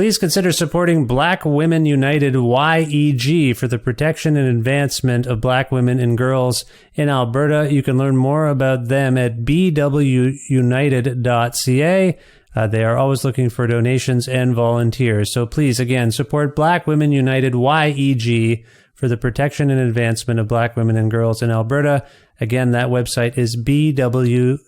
Please consider supporting Black Women United YEG for the protection and advancement of black women and girls in Alberta. You can learn more about them at bwunited.ca. They are always looking for donations and volunteers. So please, again, support Black Women United YEG for the protection and advancement of black women and girls in Alberta. Again, that website is bwunited.ca.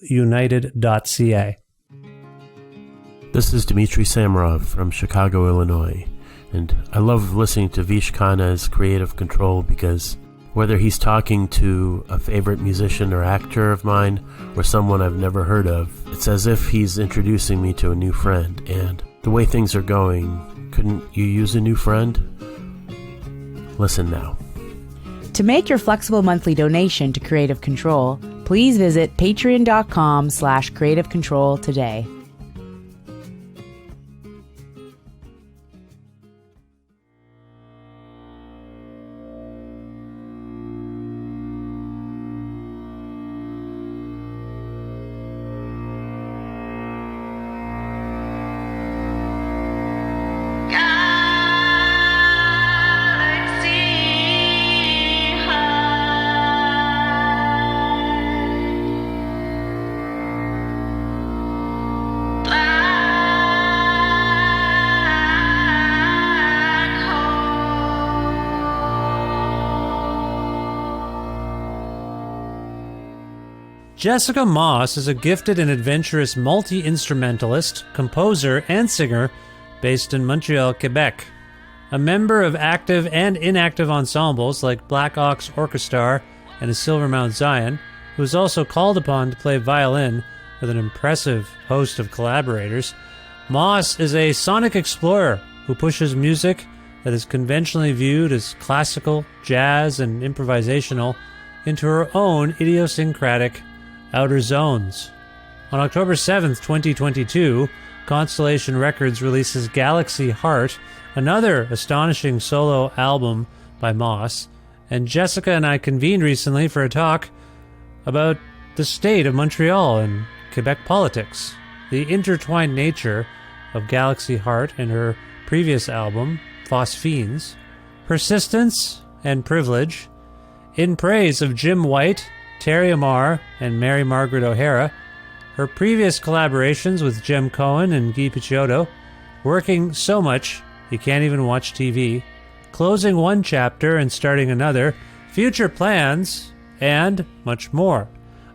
This is Dmitry Samarov from Chicago, Illinois, and I love listening to Vish Khanna's Creative Control because whether he's talking to a favorite musician or actor of mine or someone I've never heard of, it's as if he's introducing me to a new friend. And the way things are going, couldn't you use a new friend? Listen now. To make your flexible monthly donation to Creative Control, please visit patreon.com/creativecontrol today. Jessica Moss is a gifted and adventurous multi-instrumentalist, composer, and singer based in Montreal, Quebec. A member of active and inactive ensembles like Black Ox Orchestra and a Silver Mount Zion, who is also called upon to play violin with an impressive host of collaborators, Moss is a sonic explorer who pushes music that is conventionally viewed as classical, jazz, and improvisational into her own idiosyncratic outer zones. On October 7th, 2022, Constellation Records releases Galaxy Heart, another astonishing solo album by Moss, and Jessica and I convened recently for a talk about the state of Montreal and Quebec politics, the intertwined nature of Galaxy Heart and her previous album, Phosphines, persistence and privilege, in praise of Jim White, Terry Amar, and Mary Margaret O'Hara, her previous collaborations with Jem Cohen and Guy Picciotto, working so much you can't even watch TV, closing one chapter and starting another, future plans, and much more.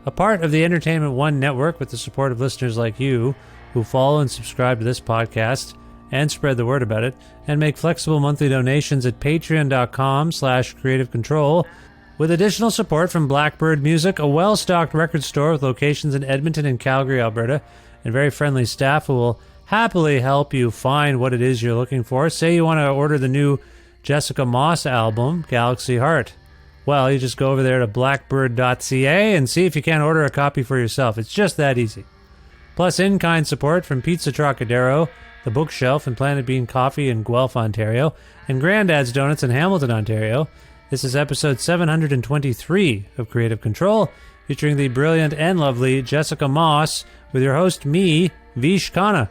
A part of the Entertainment One network with the support of listeners like you who follow and subscribe to this podcast and spread the word about it and make flexible monthly donations at patreon.com/creativecontrol. With additional support from Blackbird Music, a well-stocked record store with locations in Edmonton and Calgary, Alberta, and very friendly staff who will happily help you find what it is you're looking for. Say you want to order the new Jessica Moss album, Galaxy Heart. Well, you just go over there to blackbird.ca and see if you can't order a copy for yourself. It's just that easy. Plus in-kind support from Pizza Trocadero, The Bookshelf, and Planet Bean Coffee in Guelph, Ontario, and Grandad's Donuts in Hamilton, Ontario. This is episode 723 of Creative Control, featuring the brilliant and lovely Jessica Moss, with your host, me, Vish Khanna.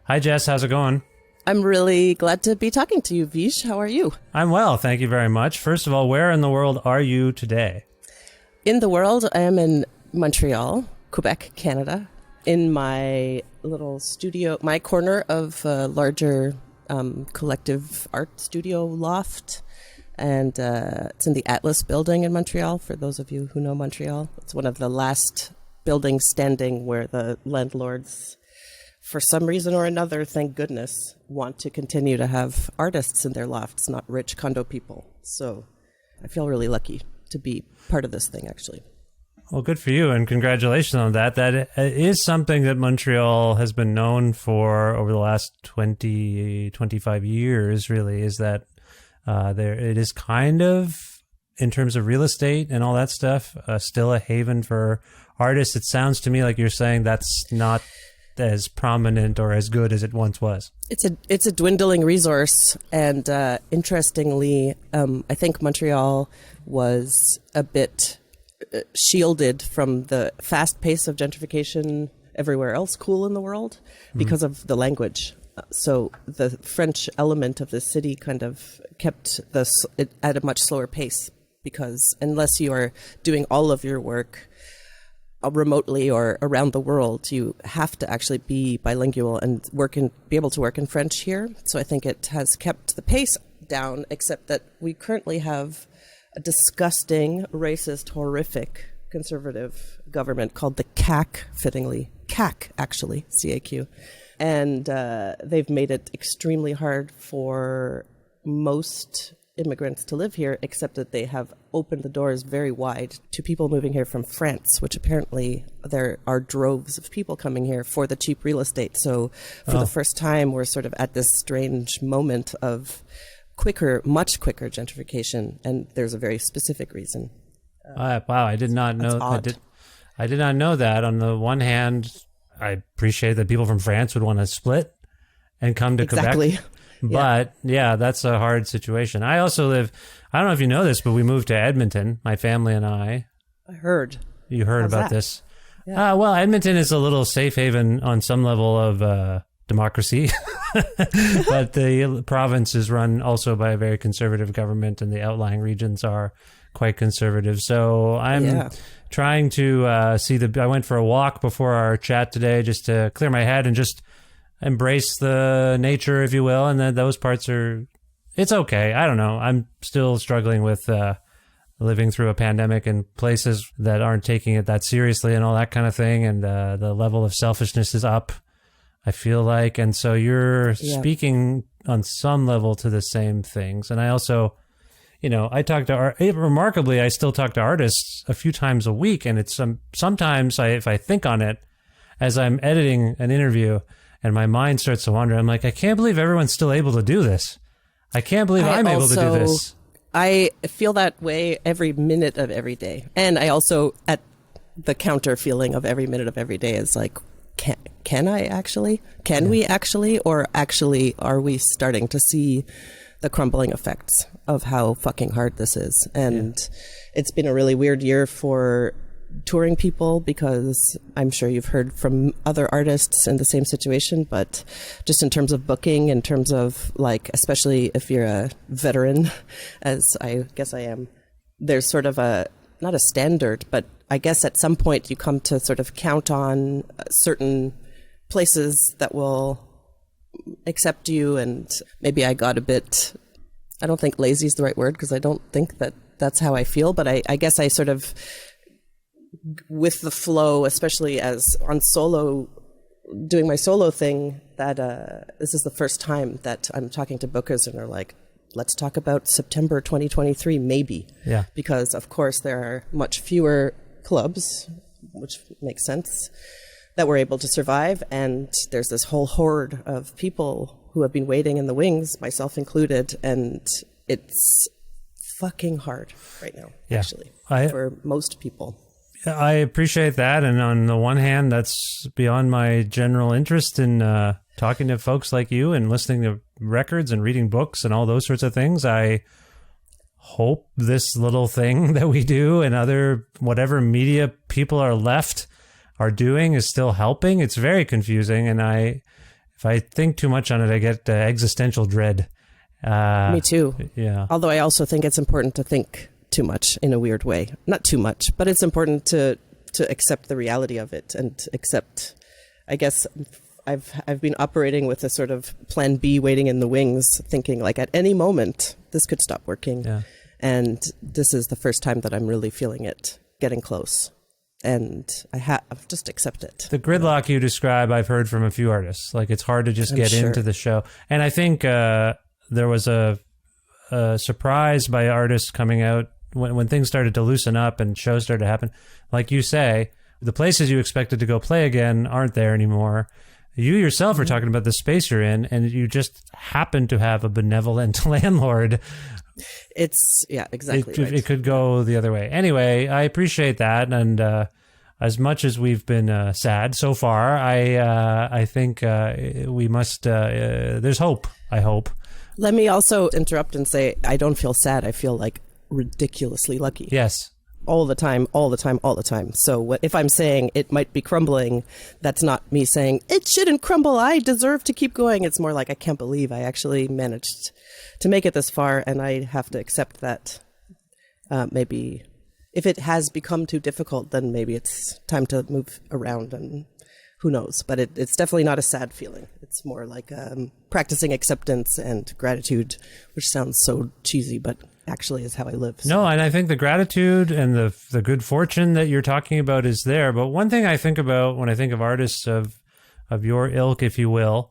Hi, Jess. How's it going? I'm really glad to be talking to you, Vish. How are you? I'm well. Thank you very much. First of all, where in the world are you today? In the world, I am in Montreal, Quebec, Canada, in my little studio, my corner of a larger collective art studio loft. And it's in the Atlas building in Montreal, for those of you who know Montreal. It's one of the last buildings standing where the landlords, for some reason or another, thank goodness, want to continue to have artists in their lofts, not rich condo people. So I feel really lucky. to be part of this thing, actually. Well, good for you, and congratulations on that. That is something that Montreal has been known for over the last 20, 25 years, really, is that it is kind of, in terms of real estate and all that stuff, still a haven for artists. It sounds to me like you're saying that's not as prominent or as good as it once was. It's a dwindling resource, and interestingly, I think Montreal was a bit shielded from the fast pace of gentrification everywhere else cool in the world because of the language. So the French element of the city kind of kept it at a much slower pace, because unless you are doing all of your work remotely or around the world, you have to actually be bilingual and be able to work in French here. So I think it has kept the pace down, except that we currently have a disgusting, racist, horrific conservative government called the CAQ, fittingly. CAQ, actually, C-A-Q. And they've made it extremely hard for most immigrants to live here, except that they have opened the doors very wide to people moving here from France, which apparently there are droves of people coming here for the cheap real estate. So for the first time, we're sort of at this strange moment of much quicker gentrification, and there's a very specific reason. Wow, I did not know. I did not know that. On the one hand, I appreciate that people from France would want to split and come to Quebec. But yeah, that's a hard situation. I also live, I don't know if you know this, but we moved to Edmonton, my family and I. I heard. You heard about this? Yeah. Well, Edmonton is a little safe haven on some level of democracy. But the province is run also by a very conservative government, and the outlying regions are quite conservative. So I'm trying to I went for a walk before our chat today just to clear my head and just embrace the nature, if you will. And then those parts it's okay. I don't know. I'm still struggling with living through a pandemic in places that aren't taking it that seriously and all that kind of thing. And the level of selfishness is up, I feel like. And so you're speaking on some level to the same things. And I also, I talk to remarkably, I still talk to artists a few times a week. And it's sometimes if I think on it as I'm editing an interview and my mind starts to wander, I'm like, I can't believe everyone's still able to do this. I can't believe I'm able to do this. I feel that way every minute of every day. And I also, at the counter feeling of every minute of every day, is like, can I actually? Can we actually? Or actually, are we starting to see the crumbling effects of how fucking hard this is? And it's been a really weird year for touring people, because I'm sure you've heard from other artists in the same situation, but just in terms of booking, in terms of especially if you're a veteran, as I guess I am, there's sort of not a standard, but I guess at some point you come to sort of count on certain places that will accept you. And maybe I got a bit, I don't think lazy is the right word, because I don't think that that's how I feel, but I guess I sort of, with the flow, especially as on doing my solo thing, that this is the first time that I'm talking to bookers and they're like, let's talk about September 2023, maybe. Yeah. Because, of course, there are much fewer clubs, which makes sense, that were able to survive. And there's this whole horde of people who have been waiting in the wings, myself included. And it's fucking hard right now, actually, for most people. I appreciate that. And on the one hand, that's beyond my general interest in talking to folks like you and listening to records and reading books and all those sorts of things. I hope this little thing that we do and other whatever media people are doing is still helping. It's very confusing. And if I think too much on it, I get existential dread. Me too. Yeah. Although I also think it's important to think too much in a weird way. Not too much, but it's important to accept the reality of it and accept, I guess I've been operating with a sort of plan B waiting in the wings, thinking at any moment this could stop working. Yeah. And this is the first time that I'm really feeling it getting close. And I've just accept it. The gridlock you describe, I've heard from a few artists. It's hard to just get into the show. And I think there was a surprise by artists coming out when things started to loosen up and shows started to happen, like you say, the places you expected to go play again aren't there anymore. You yourself are talking about the space you're in, and you just happen to have a benevolent landlord. It's, yeah, exactly right. It could go the other way. Anyway, I appreciate that, and as much as we've been sad so far, I think we must. There's hope. I hope. Let me also interrupt and say I don't feel sad. I feel like ridiculously lucky. Yes. All the time, all the time, all the time. So if I'm saying it might be crumbling, that's not me saying it shouldn't crumble. I deserve to keep going. It's more like I can't believe I actually managed to make it this far, and I have to accept that maybe if it has become too difficult, then maybe it's time to move around, and who knows. But it's definitely not a sad feeling. It's more like practicing acceptance and gratitude, which sounds so cheesy, but actually is how I live. So. No, and I think the gratitude and the good fortune that you're talking about is there. But one thing I think about when I think of artists of your ilk, if you will,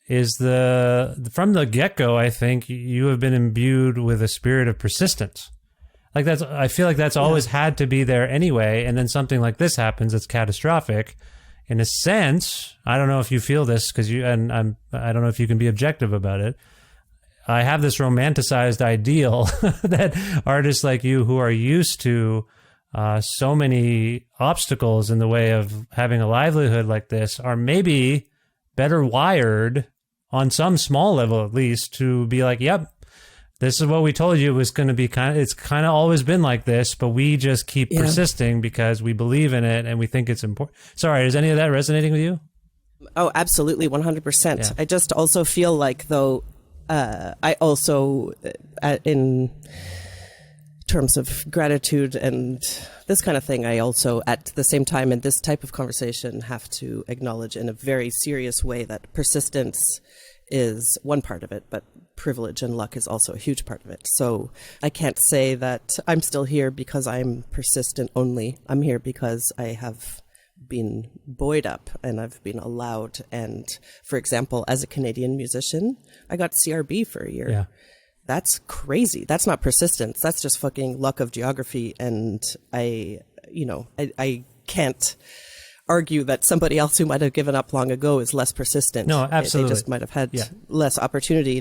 is from the get-go, I think you have been imbued with a spirit of persistence. Like I feel like that's always had to be there anyway. And then something like this happens, it's catastrophic. In a sense, I don't know if you feel this I don't know if you can be objective about it. I have this romanticized ideal that artists like you who are used to so many obstacles in the way of having a livelihood like this are maybe better wired on some small level, at least, to be like, yep, this is what we told you it was going to be it's kind of always been like this, but we just keep persisting because we believe in it and we think it's important. Sorry, is any of that resonating with you? Oh, absolutely. 100%. Yeah. I just also feel like though, I also, in terms of gratitude and this kind of thing, I also, at the same time, in this type of conversation, have to acknowledge in a very serious way that persistence is one part of it, but privilege and luck is also a huge part of it. So I can't say that I'm still here because I'm persistent only. I'm here because I have been buoyed up and I've been allowed. And for example, as a Canadian musician, I got CRB for a year. Yeah. That's crazy. That's not persistence. That's just fucking luck of geography. And I can't argue that somebody else who might have given up long ago is less persistent. No, absolutely. They just might have had less opportunity,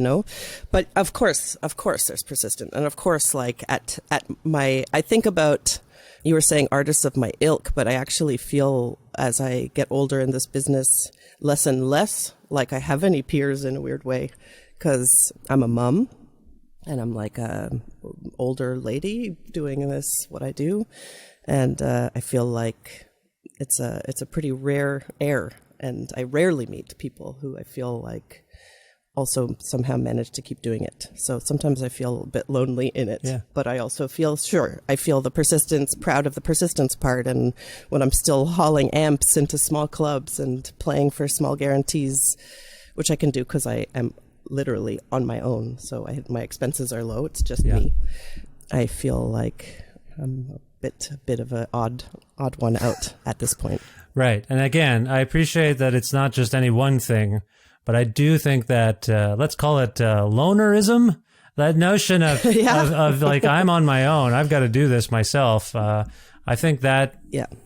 But of course, there's persistent. And of course, like I think about, you were saying artists of my ilk, but I actually feel as I get older in this business, less and less like I have any peers in a weird way, because I'm a mom and I'm like a older lady doing what I do. And I feel like it's a pretty rare air, and I rarely meet people who I feel like also somehow manage to keep doing it. So sometimes I feel a bit lonely in it, but I also feel, I feel the persistence, proud of the persistence part. And when I'm still hauling amps into small clubs and playing for small guarantees, which I can do because I am literally on my own. So my expenses are low. It's just me. I feel like I'm a bit of an odd one out at this point. Right. And again, I appreciate that it's not just any one thing, but I do think that, let's call it lonerism, that notion of like, I'm on my own, I've got to do this myself. I think that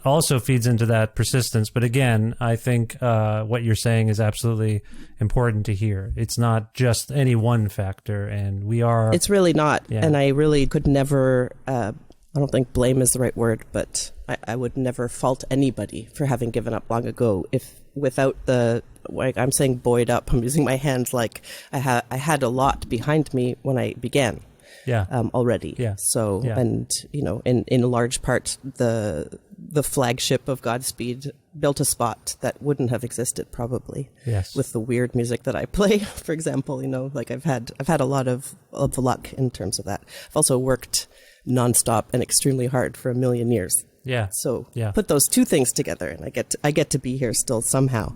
also feeds into that persistence. But again, I think what you're saying is absolutely important to hear. It's not just any one factor, and it's really not. Yeah. And I really could never, I don't think blame is the right word, but I would never fault anybody for having given up long ago without I'm saying buoyed up. I'm using my hands like I had a lot behind me when I began. Already. Yeah. So, and in a large part, the flagship of Godspeed built a spot that wouldn't have existed probably. Yes. With the weird music that I play, for example, like I've had a lot of luck in terms of that. I've also worked nonstop and extremely hard for a million years. Yeah. So put those two things together, and I get to be here still somehow,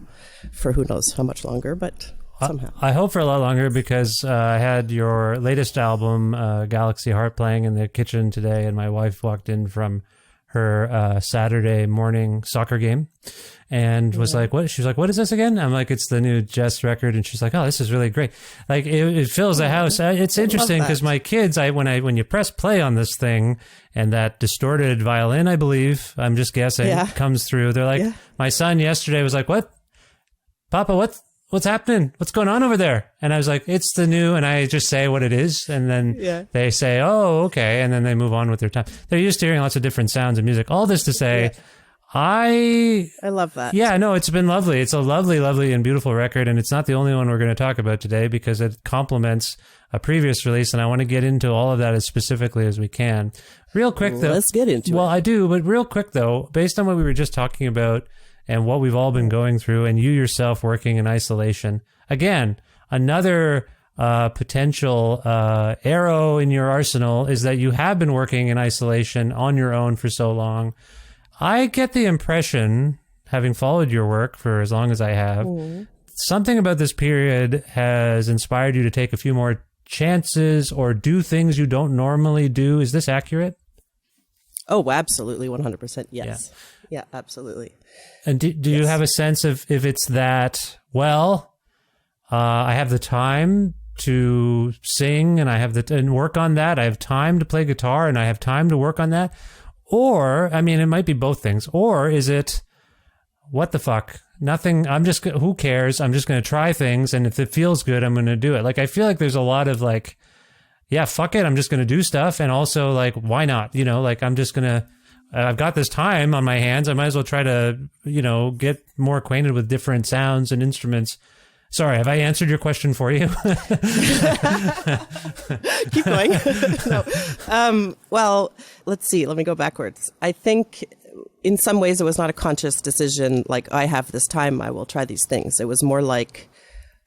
for who knows how much longer, but somehow. I hope for a lot longer, because I had your latest album, Galaxy Heart, playing in the kitchen today, and my wife walked in from her Saturday morning soccer game, and was like, "What?" She was like, "What is this again?" I'm like, "It's the new Jess record," and she's like, "Oh, this is really great." Like it fills the house. It's interesting because my kids, when you press play on this thing, and that distorted violin, I believe, I'm just guessing, comes through. They're like, my son yesterday was like, "What, Papa? What's happening? What's going on over there?" And I was like, "It's the new," and I just say what it is. And then they say, "Oh, okay." And then they move on with their time. They're used to hearing lots of different sounds and music. All this to say, I love that. Yeah, no, it's been lovely. It's a lovely, lovely and beautiful record. And it's not the only one we're going to talk about today because it complements a previous release. And I want to get into all of that as specifically as we can. Real quick, though. Let's get into it. Well, I do. But real quick, though, based on what we were just talking about, and what we've all been going through, and you yourself working in isolation. Again, another potential arrow in your arsenal is that you have been working in isolation on your own for so long. I get the impression, having followed your work for as long as I have, something about this period has inspired you to take a few more chances or do things you don't normally do. Is this accurate? Oh, absolutely. 100%. Yes. Yeah, absolutely. And do you have a sense of if it's that, well, I have the time to sing and I have and work on that. I have time to play guitar and I have time to work on that. Or, I mean, it might be both things. Or is it, what the fuck? Nothing. Who cares? I'm just going to try things. And if it feels good, I'm going to do it. Like, I feel like there's a lot of like, yeah, fuck it. I'm just going to do stuff. And also like, why not? You know, like I'm just going to, I've got this time on my hands. I might as well try to, get more acquainted with different sounds and instruments. Sorry, have I answered your question for you? Keep going. No. Well, let's see. Let me go backwards. I think in some ways it was not a conscious decision. Like, I have this time, I will try these things. It was more like,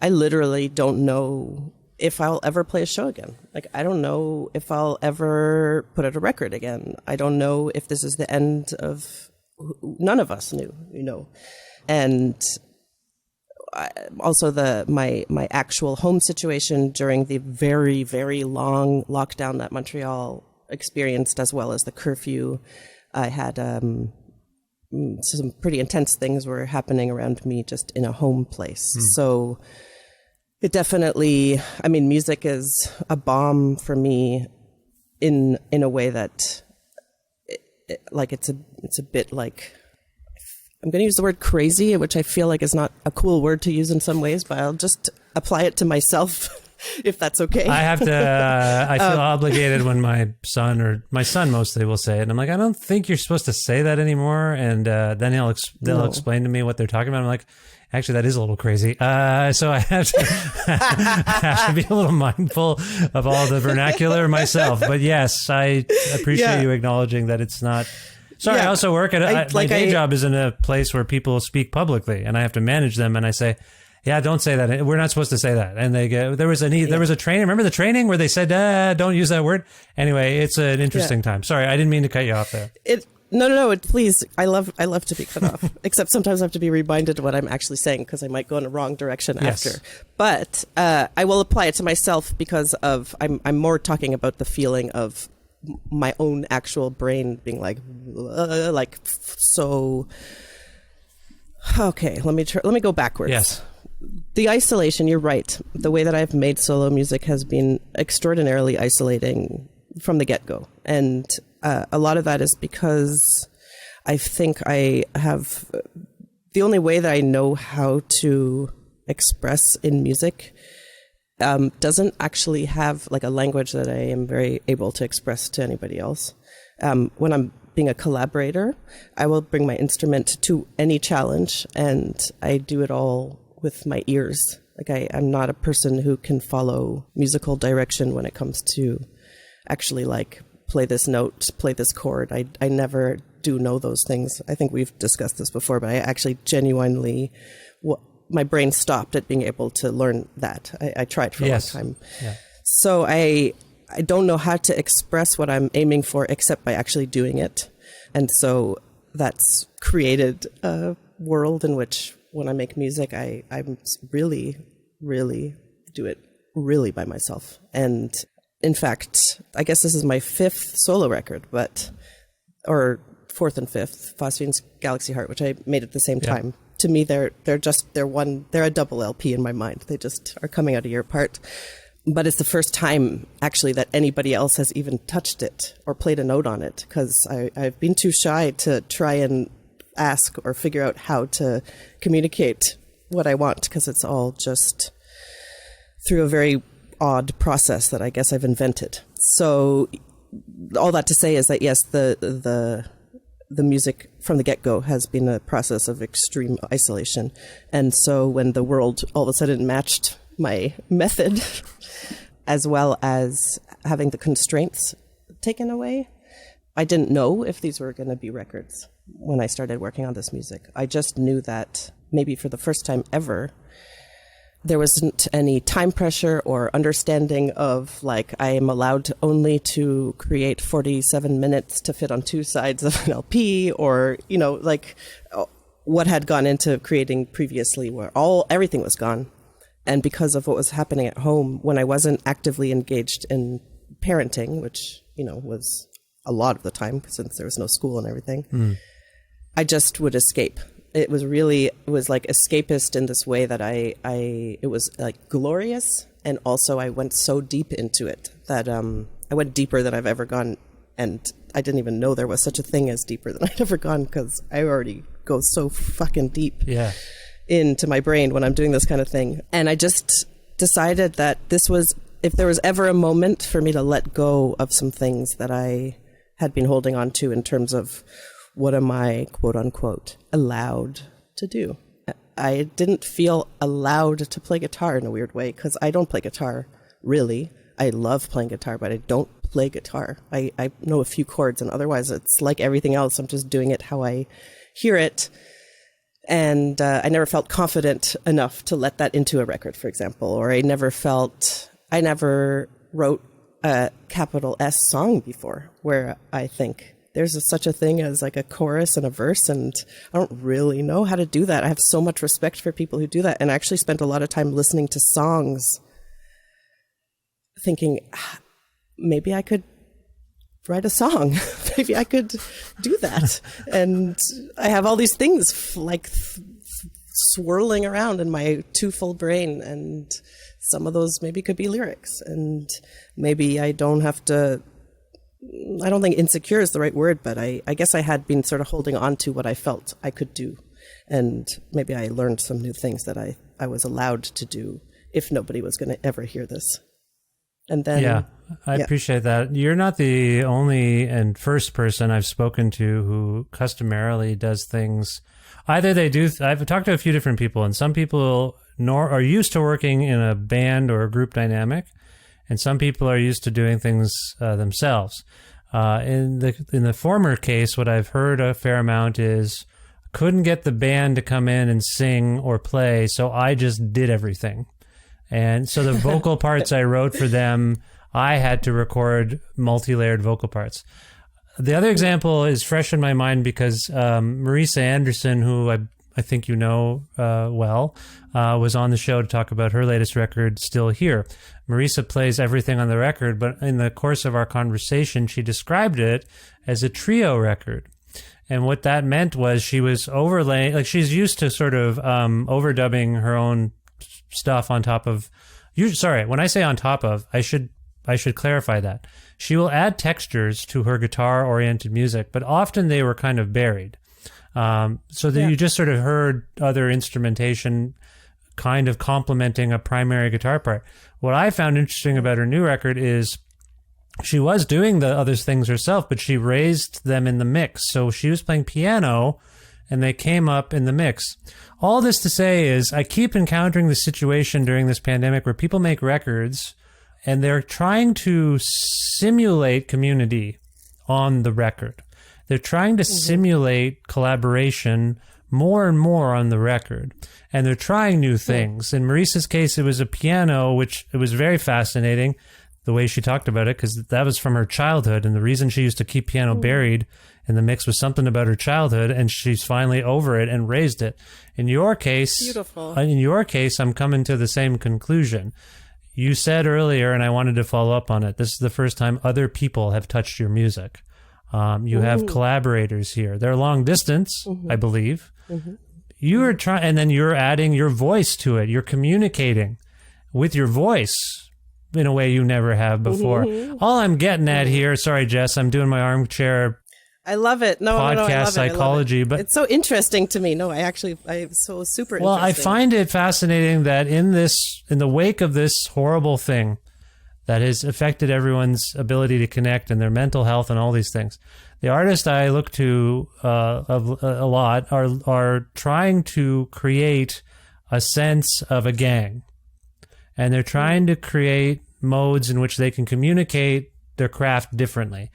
I literally don't know if I'll ever play a show again. Like, I don't know if I'll ever put out a record again. I don't know if this is the end of, none of us knew, And also my actual home situation during the very, very long lockdown that Montreal experienced, as well as the curfew. I had some pretty intense things were happening around me just in a home place. So it definitely, I mean, music is a bomb for me in a way that it's a bit like, I'm going to use the word crazy, which I feel like is not a cool word to use in some ways, but I'll just apply it to myself if that's okay. I have to, I feel obligated when my son mostly will say it. And I'm like, I don't think you're supposed to say that anymore. And then they'll explain to me what they're talking about. I'm like, actually, that is a little crazy. So I have to be a little mindful of all the vernacular myself. But yes, I appreciate you acknowledging that it's not. Sorry, I also work at my day job is in a place where people speak publicly, and I have to manage them. And I say, "Yeah, don't say that. We're not supposed to say that." And they go, "There was a training. Remember the training where they said, don't use that word." Anyway, it's an interesting time. Sorry, I didn't mean to cut you off there. No. Please, I love to be cut off. Except sometimes I have to be reminded what I'm actually saying because I might go in a wrong direction after. But I will apply it to myself because of I'm more talking about the feeling of my own actual brain being like so. Okay, let me go backwards. Yes. The isolation, you're right. The way that I've made solo music has been extraordinarily isolating from the get-go. And a lot of that is because I think I have the only way that I know how to express in music doesn't actually have like a language that I am very able to express to anybody else. When I'm being a collaborator, I will bring my instrument to any challenge, and I do it all with my ears. Like I'm not a person who can follow musical direction when it comes to actually like play this note, play this chord. I never do know those things. I think we've discussed this before, but I actually genuinely, my brain stopped at being able to learn that. I tried for a long time. Yeah. So I don't know how to express what I'm aiming for except by actually doing it. And so that's created a world in which when I make music, I'm really, really do it really by myself. And in fact, I guess this is my 5th solo record, or fourth and fifth, Phosphine's Galaxy Heart, which I made at the same time. To me, they're a double LP in my mind. They just are coming out a year apart. But it's the first time, actually, that anybody else has even touched it or played a note on it, because I've been too shy to try and ask or figure out how to communicate what I want, because it's all just through a very odd process that I guess I've invented. So all that to say is that, yes, the music from the get-go has been a process of extreme isolation. And so when the world all of a sudden matched my method, as well as having the constraints taken away, I didn't know if these were going to be records when I started working on this music. I just knew that maybe for the first time ever, there wasn't any time pressure or understanding of, like, I am allowed only to create 47 minutes to fit on two sides of an LP, or, you know, like what had gone into creating previously, where everything was gone. And because of what was happening at home, when I wasn't actively engaged in parenting, which, you know, was a lot of the time since there was no school and everything, I just would escape. It was like escapist in this way that it was like glorious. And also I went so deep into it that I went deeper than I've ever gone. And I didn't even know there was such a thing as deeper than I'd ever gone, because I already go so fucking deep into my brain when I'm doing this kind of thing. And I just decided that this was, if there was ever a moment for me to let go of some things that I had been holding on to in terms of what am I, quote unquote, allowed to do. I didn't feel allowed to play guitar in a weird way, because I don't play guitar, really. I love playing guitar, but I don't play guitar. I know a few chords, and otherwise it's like everything else. I'm just doing it how I hear it. And I never felt confident enough to let that into a record, for example. Or I never wrote a capital S song before, where I think there's such a thing as like a chorus and a verse, and I don't really know how to do that. I have so much respect for people who do that, and I actually spent a lot of time listening to songs thinking, maybe I could write a song. Maybe I could do that. And I have all these things like swirling around in my too full brain, and some of those maybe could be lyrics, and maybe I don't think insecure is the right word, but I guess I had been sort of holding on to what I felt I could do. And maybe I learned some new things that I was allowed to do if nobody was going to ever hear this. And then, I appreciate that. You're not the only and first person I've spoken to who customarily does things. Either they do, I've talked to a few different people, and some people are used to working in a band or a group dynamic, and some people are used to doing things themselves. In the former case, what I've heard a fair amount is, couldn't get the band to come in and sing or play, so I just did everything. And so the vocal parts I wrote for them, I had to record multi-layered vocal parts. The other example is fresh in my mind because Marisa Anderson, who I think you know well, was on the show to talk about her latest record, Still Here. Marisa plays everything on the record, but in the course of our conversation, she described it as a trio record. And what that meant was she was overlaying, like she's used to sort of overdubbing her own stuff on top of, when I say on top of, I should clarify that. She will add textures to her guitar-oriented music, but often they were kind of buried. So that you just sort of heard other instrumentation kind of complementing a primary guitar part. What I found interesting about her new record is she was doing the other things herself, but she raised them in the mix. So she was playing piano, and they came up in the mix. All this to say is I keep encountering the situation during this pandemic where people make records and they're trying to simulate community on the record. They're trying to simulate collaboration more and more on the record. And they're trying new things. In Marisa's case, it was a piano, which it was very fascinating, the way she talked about it, because that was from her childhood. And the reason she used to keep piano buried in the mix was something about her childhood, and she's finally over it and raised it. In your case, beautiful. In your case, I'm coming to the same conclusion. You said earlier, and I wanted to follow up on it, this is the first time other people have touched your music. You have collaborators here. They're long distance, I believe. You are trying, and then you're adding your voice to it. You're communicating with your voice in a way you never have before. All I'm getting at here, sorry, Jess, I'm doing my armchair I love it. No, podcast no, I love psychology, it. but It's so interesting to me. No, I'm so super well, I interesting. find it fascinating that in the wake of this horrible thing that has affected everyone's ability to connect and their mental health and all these things, the artists I look to a lot are trying to create a sense of a gang, and they're trying to create modes in which they can communicate their craft differently.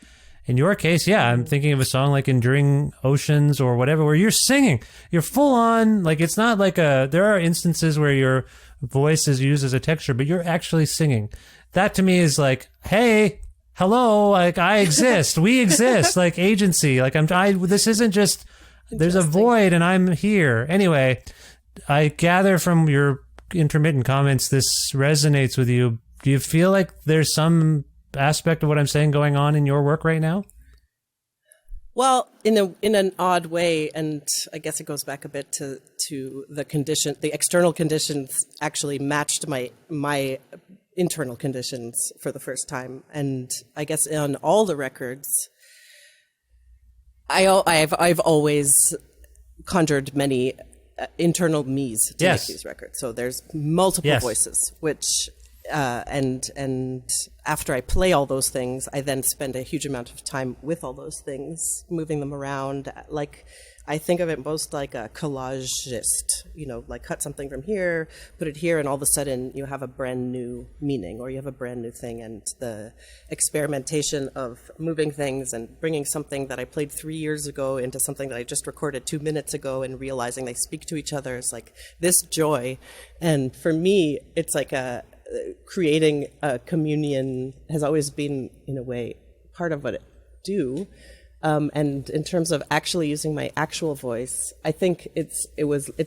In your case, yeah, I'm thinking of a song like Enduring Oceans or whatever, where you're singing. You're full on, like, it's not like there are instances where your voice is used as a texture, but you're actually singing. That to me is like, hey, hello, like, I exist. We exist, like agency. Like, this isn't just, there's a void and I'm here. Anyway, I gather from your intermittent comments, this resonates with you. Do you feel like there's some aspect of what I'm saying going on in your work right now? Well, in an odd way, and I guess it goes back a bit to the external conditions actually matched my internal conditions for the first time. And I guess on all the records, I've always conjured many internal me's to make these records. So there's multiple voices, which and after I play all those things, I then spend a huge amount of time with all those things, moving them around. Like, I think of it most like a collagist, like cut something from here, put it here, and all of a sudden you have a brand new meaning, or you have a brand new thing. And the experimentation of moving things and bringing something that I played 3 years ago into something that I just recorded 2 minutes ago and realizing they speak to each other is like this joy. And for me, it's like creating a communion has always been, in a way, part of what I do. And in terms of actually using my actual voice, I think it's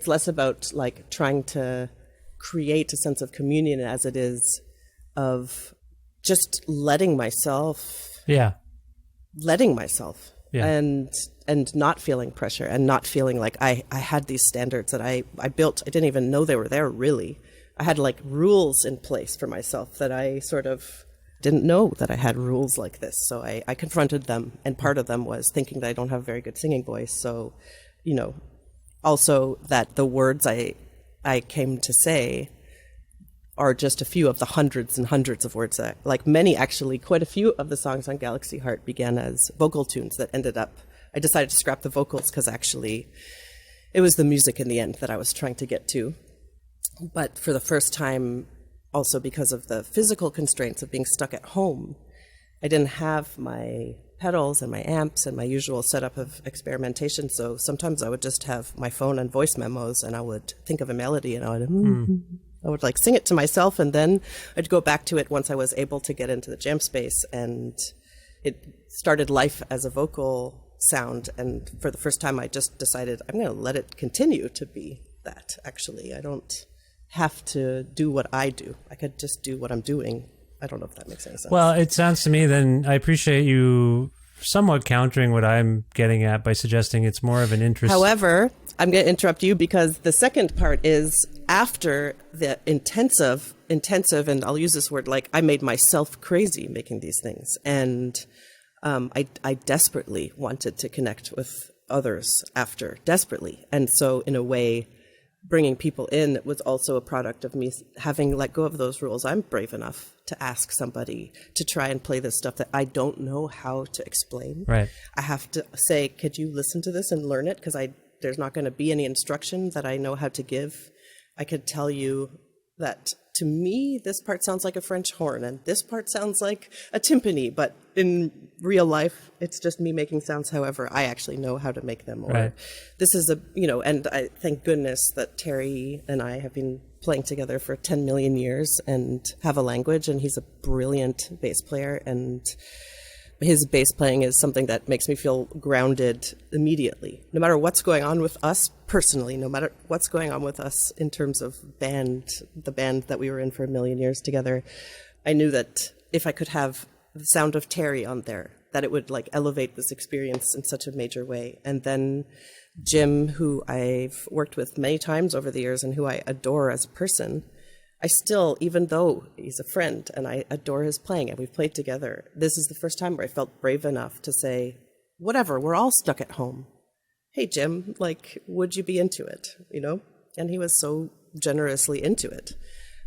less about like trying to create a sense of communion as it is of just letting myself, and not feeling pressure, and not feeling like I had these standards that I built. I didn't even know they were there, really. I had like rules in place for myself that I sort of didn't know that I had rules like this. So I confronted them, and part of them was thinking that I don't have a very good singing voice. So, also that the words I came to say are just a few of the hundreds and hundreds of words that, like many, actually, quite a few of the songs on Galaxy Heart began as vocal tunes that ended up, I decided to scrap the vocals because actually it was the music in the end that I was trying to get to. But for the first time, also because of the physical constraints of being stuck at home, I didn't have my pedals and my amps and my usual setup of experimentation. So sometimes I would just have my phone and voice memos, and I would think of a melody, and I would like sing it to myself, and then I'd go back to it once I was able to get into the jam space, and it started life as a vocal sound. And for the first time, I just decided I'm going to let it continue to be that. Actually, I don't have to do what I do. I could just do what I'm doing. I don't know if that makes any sense. Well, it sounds to me then, I appreciate you somewhat countering what I'm getting at by suggesting it's more of an interest. However, I'm going to interrupt you because the second part is after the intensive, and I'll use this word, like I made myself crazy making these things. And I desperately wanted to connect with others after, desperately. And so in a way, bringing people in was also a product of me having let go of those rules. I'm brave enough to ask somebody to try and play this stuff that I don't know how to explain. Right. I have to say, could you listen to this and learn it? Because there's not going to be any instruction that I know how to give. I could tell you that to me, this part sounds like a French horn, and this part sounds like a timpani, but in real life, it's just me making sounds however I actually know how to make them. Or right. This is and I thank goodness that Terry and I have been playing together for 10 million years and have a language, and he's a brilliant bass player, and his bass playing is something that makes me feel grounded immediately. No matter what's going on with us personally, no matter what's going on with us in terms of the band that we were in for 1 million years together, I knew that if I could have the sound of Terry on there, that it would like elevate this experience in such a major way. And then Jim, who I've worked with many times over the years and who I adore as a person, I still, even though he's a friend and I adore his playing and we've played together, this is the first time where I felt brave enough to say, whatever, we're all stuck at home. Hey, Jim, like, would you be into it? You know? And he was so generously into it.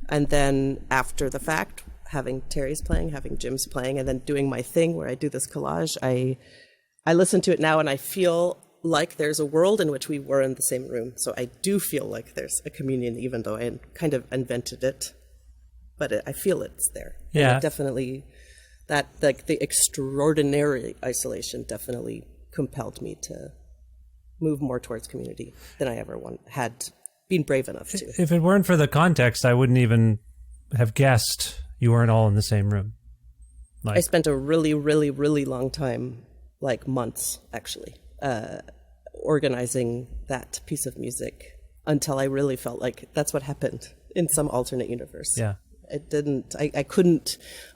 And then after the fact, having Terry's playing, having Jim's playing, and then doing my thing where I do this collage, I listen to it now and I feel like there's a world in which we were in the same room. So I do feel like there's a communion, even though I kind of invented it, but I feel it's there. Yeah. And it definitely, that like the extraordinary isolation definitely compelled me to move more towards community than I ever had been brave enough to. If it weren't for the context, I wouldn't even have guessed you weren't all in the same room. I spent a really, really, really long time, like months actually, organizing that piece of music until I really felt like that's what happened in some alternate universe. Yeah. It didn't, I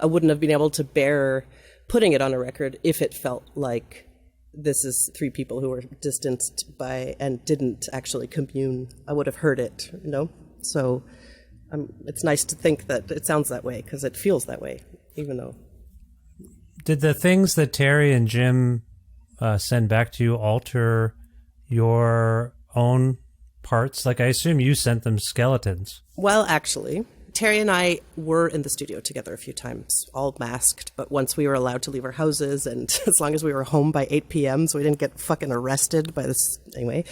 wouldn't have been able to bear putting it on a record if it felt like this is three people who were distanced by and didn't actually commune. I would have heard it, you know? So it's nice to think that it sounds that way because it feels that way, even though. Did the things that Terry and Jim send back to you alter your own parts? Like, I assume you sent them skeletons. Well, actually, Terry and I were in the studio together a few times, all masked, but once we were allowed to leave our houses and as long as we were home by 8 p.m. so we didn't get fucking arrested by this, anyway,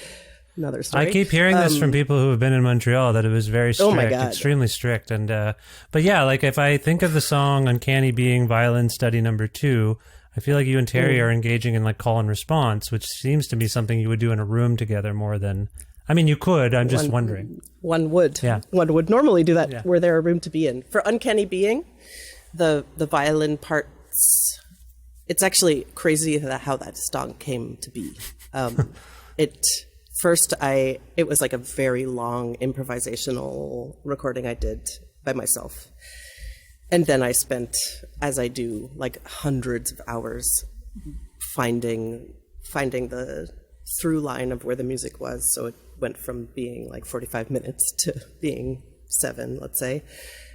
another story. I keep hearing this from people who have been in Montreal, that it was very strict, oh my God. Extremely strict. And but yeah, like if I think of the song Uncanny Being Violin Study Number 2, I feel like you and Terry are engaging in like call and response, which seems to be something you would do in a room together more than, I mean, you could, I'm just wondering. One would. Yeah. One would normally do that Yeah. were there a room to be in. For Uncanny Being, the violin parts, it's actually crazy how that song came to be. It was like a very long improvisational recording I did by myself. And then I spent, as I do, like hundreds of hours finding the through line of where the music was. So it went from being like 45 minutes to being 7, let's say.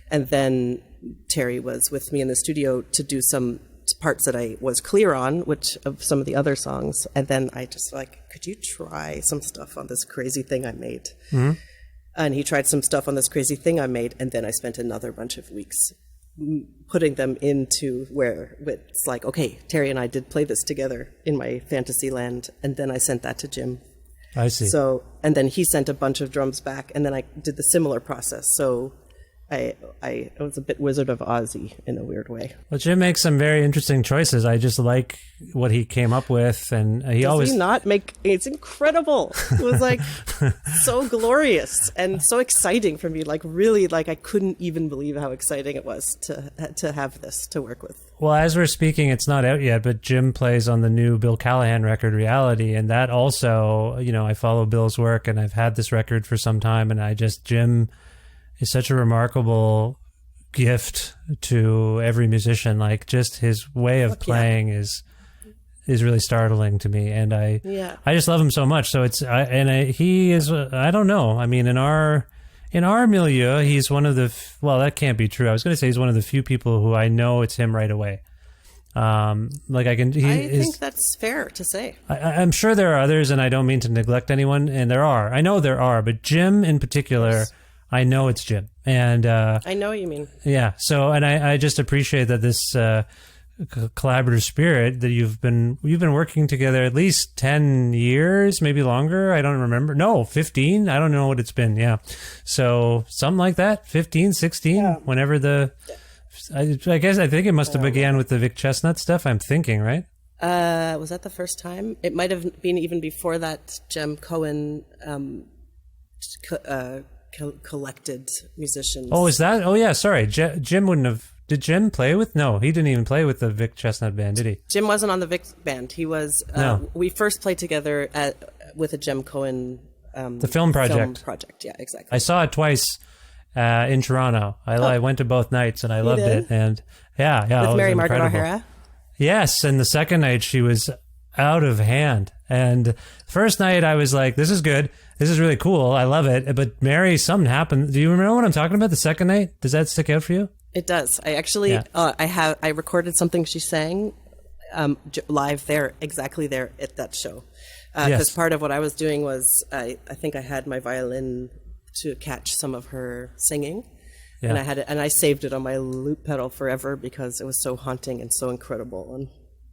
And then Terry was with me in the studio to do some parts that I was clear on, which of some of the other songs. And then I just like, could you try some stuff on this crazy thing I made? Mm-hmm. And he tried some stuff on this crazy thing I made. And then I spent another bunch of weeks putting them into where it's like, okay, Terry and I did play this together in my fantasy land. And then I sent that to Jim. I see. So, and then he sent a bunch of drums back and then I did the similar process. So I was a bit Wizard of Ozzy in a weird way. Well, Jim makes some very interesting choices. I just like what he came up with, and Does he not make? It's incredible. It was like so glorious and so exciting for me. Like really, like I couldn't even believe how exciting it was to have this to work with. Well, as we're speaking, it's not out yet, but Jim plays on the new Bill Callahan record, Reality, and that also, you know, I follow Bill's work, and I've had this record for some time, and Jim is such a remarkable gift to every musician. Like just his way of playing is really startling to me, and I just love him so much. So he is I don't know. I mean, in our milieu, he's one of the well, that can't be true. I was going to say he's one of the few people who I know it's him right away. I think that's fair to say. I'm sure there are others, and I don't mean to neglect anyone, and there are. I know there are, but Jim in particular. Yes. I know it's Jim, and I know what you mean. Yeah. So, and I just appreciate that this collaborative spirit that you've been working together at least 10 years, maybe longer. I don't remember. No, 15. I don't know what it's been. Yeah. So something like that. 15, 16. Yeah. Whenever I think it must have began with the Vic Chestnut stuff. I'm thinking, right? Was that the first time? It might have been even before that. Jem Cohen. Collected musicians. Oh, is that? Oh, yeah. Sorry, Jim wouldn't have. Did Jim play with? No, he didn't even play with the Vic Chestnut band, did he? Jim wasn't on the Vic band. He was. No. We first played together with a Jem Cohen. The film project. Yeah, exactly. I saw it twice in Toronto. I went to both nights and I loved it. And yeah, with Mary Margaret O'Hara. Yes, and the second night she was out of hand. And first night I was like, this is good. This is really cool. I love it. But Mary, something happened. Do you remember what I'm talking about the second night? Does that stick out for you? It does. I actually, I recorded something she sang live there, exactly there at that show. Because part of what I was doing was, I think I had my violin to catch some of her singing. Yeah. And I had it, and I saved it on my loop pedal forever because it was so haunting and so incredible and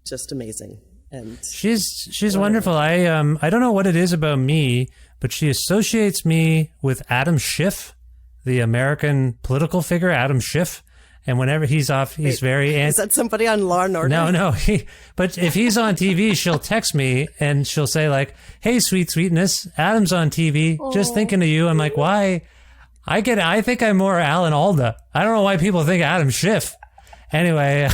just amazing. And she's wonderful. I don't know what it is about me, but she associates me with Adam Schiff, the American political figure, Adam Schiff. And whenever he's off, he's very... Is that somebody on Law and Order? No. But if he's on TV, she'll text me and she'll say like, hey, sweetness, Adam's on TV. Just thinking of you. I'm like, why? I think I'm more Alan Alda. I don't know why people think Adam Schiff. Anyway,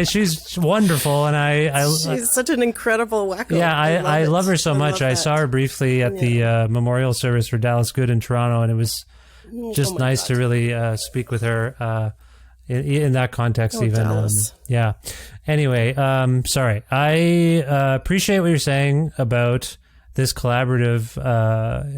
she's wonderful, and she's such an incredible wacko. Yeah, I love her so much. I saw her briefly at the memorial service for Dallas Good in Toronto, and it was just nice to really speak with her in that context. Yeah. Anyway, sorry. I appreciate what you're saying about this collaborative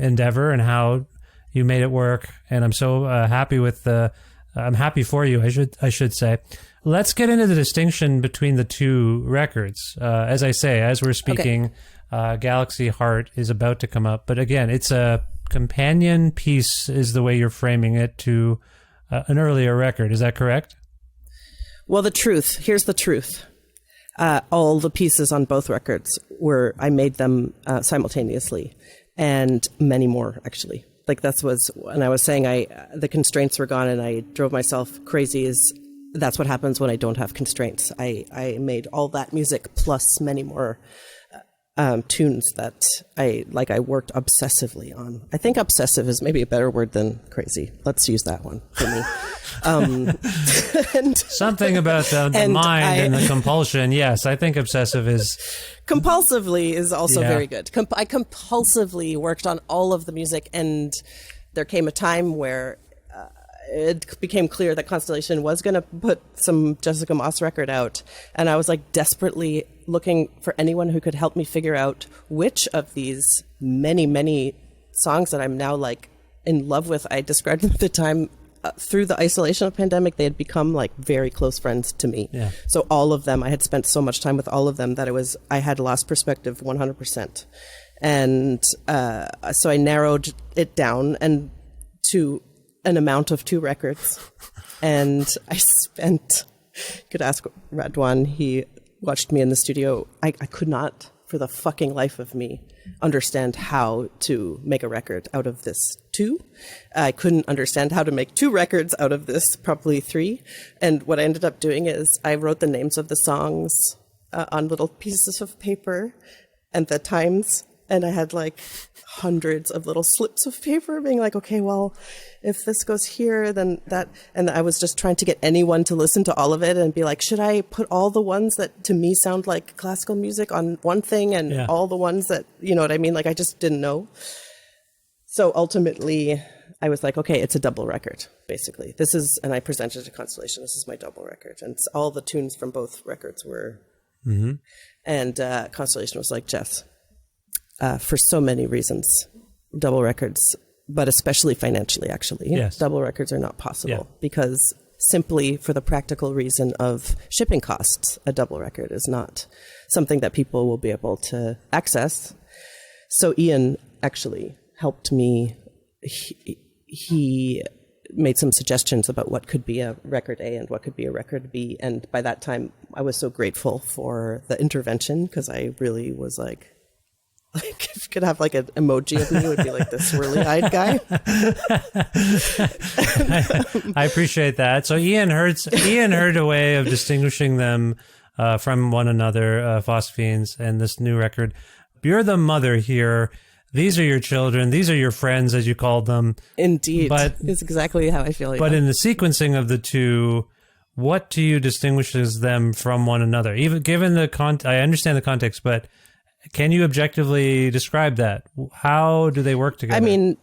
endeavor and how you made it work, and I'm so happy with the. I'm happy for you, I should say. Let's get into the distinction between the two records. As I say, as we're speaking, Galaxy Heart is about to come up. But again, it's a companion piece is the way you're framing it to an earlier record. Is that correct? Well, here's the truth. All the pieces on both records I made them simultaneously, and many more, actually. Like when I was saying the constraints were gone and I drove myself crazy, that's what happens when I don't have constraints. I made all that music plus many more tunes that I worked obsessively on. I think obsessive is maybe a better word than crazy. Let's use that one for me. Something about the mind and the compulsion. Yes, I think obsessive is... Compulsively is also very good. I compulsively worked on all of the music, and there came a time where it became clear that Constellation was going to put some Jessica Moss record out, and I was like desperately looking for anyone who could help me figure out which of these many, many songs that I'm now like in love with. I described them at the time. Through the isolation of pandemic, they had become like very close friends to me. Yeah. So all of them, I had spent so much time with all of them that I had lost perspective 100%. And so I narrowed it down and to an amount of 2 records. And I you could ask Radwan, he watched me in the studio. I could not, for the fucking life of me, understand how to make a record out of this 2. I couldn't understand how to make 2 records out of this, probably 3. And what I ended up doing is I wrote the names of the songs on little pieces of paper and the times, and I had like hundreds of little slips of paper being like, okay, well, if this goes here, then that, and I was just trying to get anyone to listen to all of it and be like, should I put all the ones that to me sound like classical music on one thing and all the ones that, you know what I mean? Like, I just didn't know. So ultimately I was like, okay, it's a double record, basically. And I presented to Constellation, this is my double record. And all the tunes from both records were, and Constellation was like, Jess, for so many reasons, double records, but especially financially, actually. Yes. Double records are not possible because simply for the practical reason of shipping costs, a double record is not something that people will be able to access. So Ian actually helped me. He made some suggestions about what could be a record A and what could be a record B. And by that time, I was so grateful for the intervention because I really was like, if you could have like an emoji of me, it would be like this swirly-eyed guy. I appreciate that. So Ian heard a way of distinguishing them from one another, Phosphenes, and this new record. You're the mother here. These are your children. These are your friends, as you called them. Indeed. But it's exactly how I feel. But in the sequencing of the two, what do you distinguishes them from one another? Even given the I understand the context, but can you objectively describe that? How do they work together? To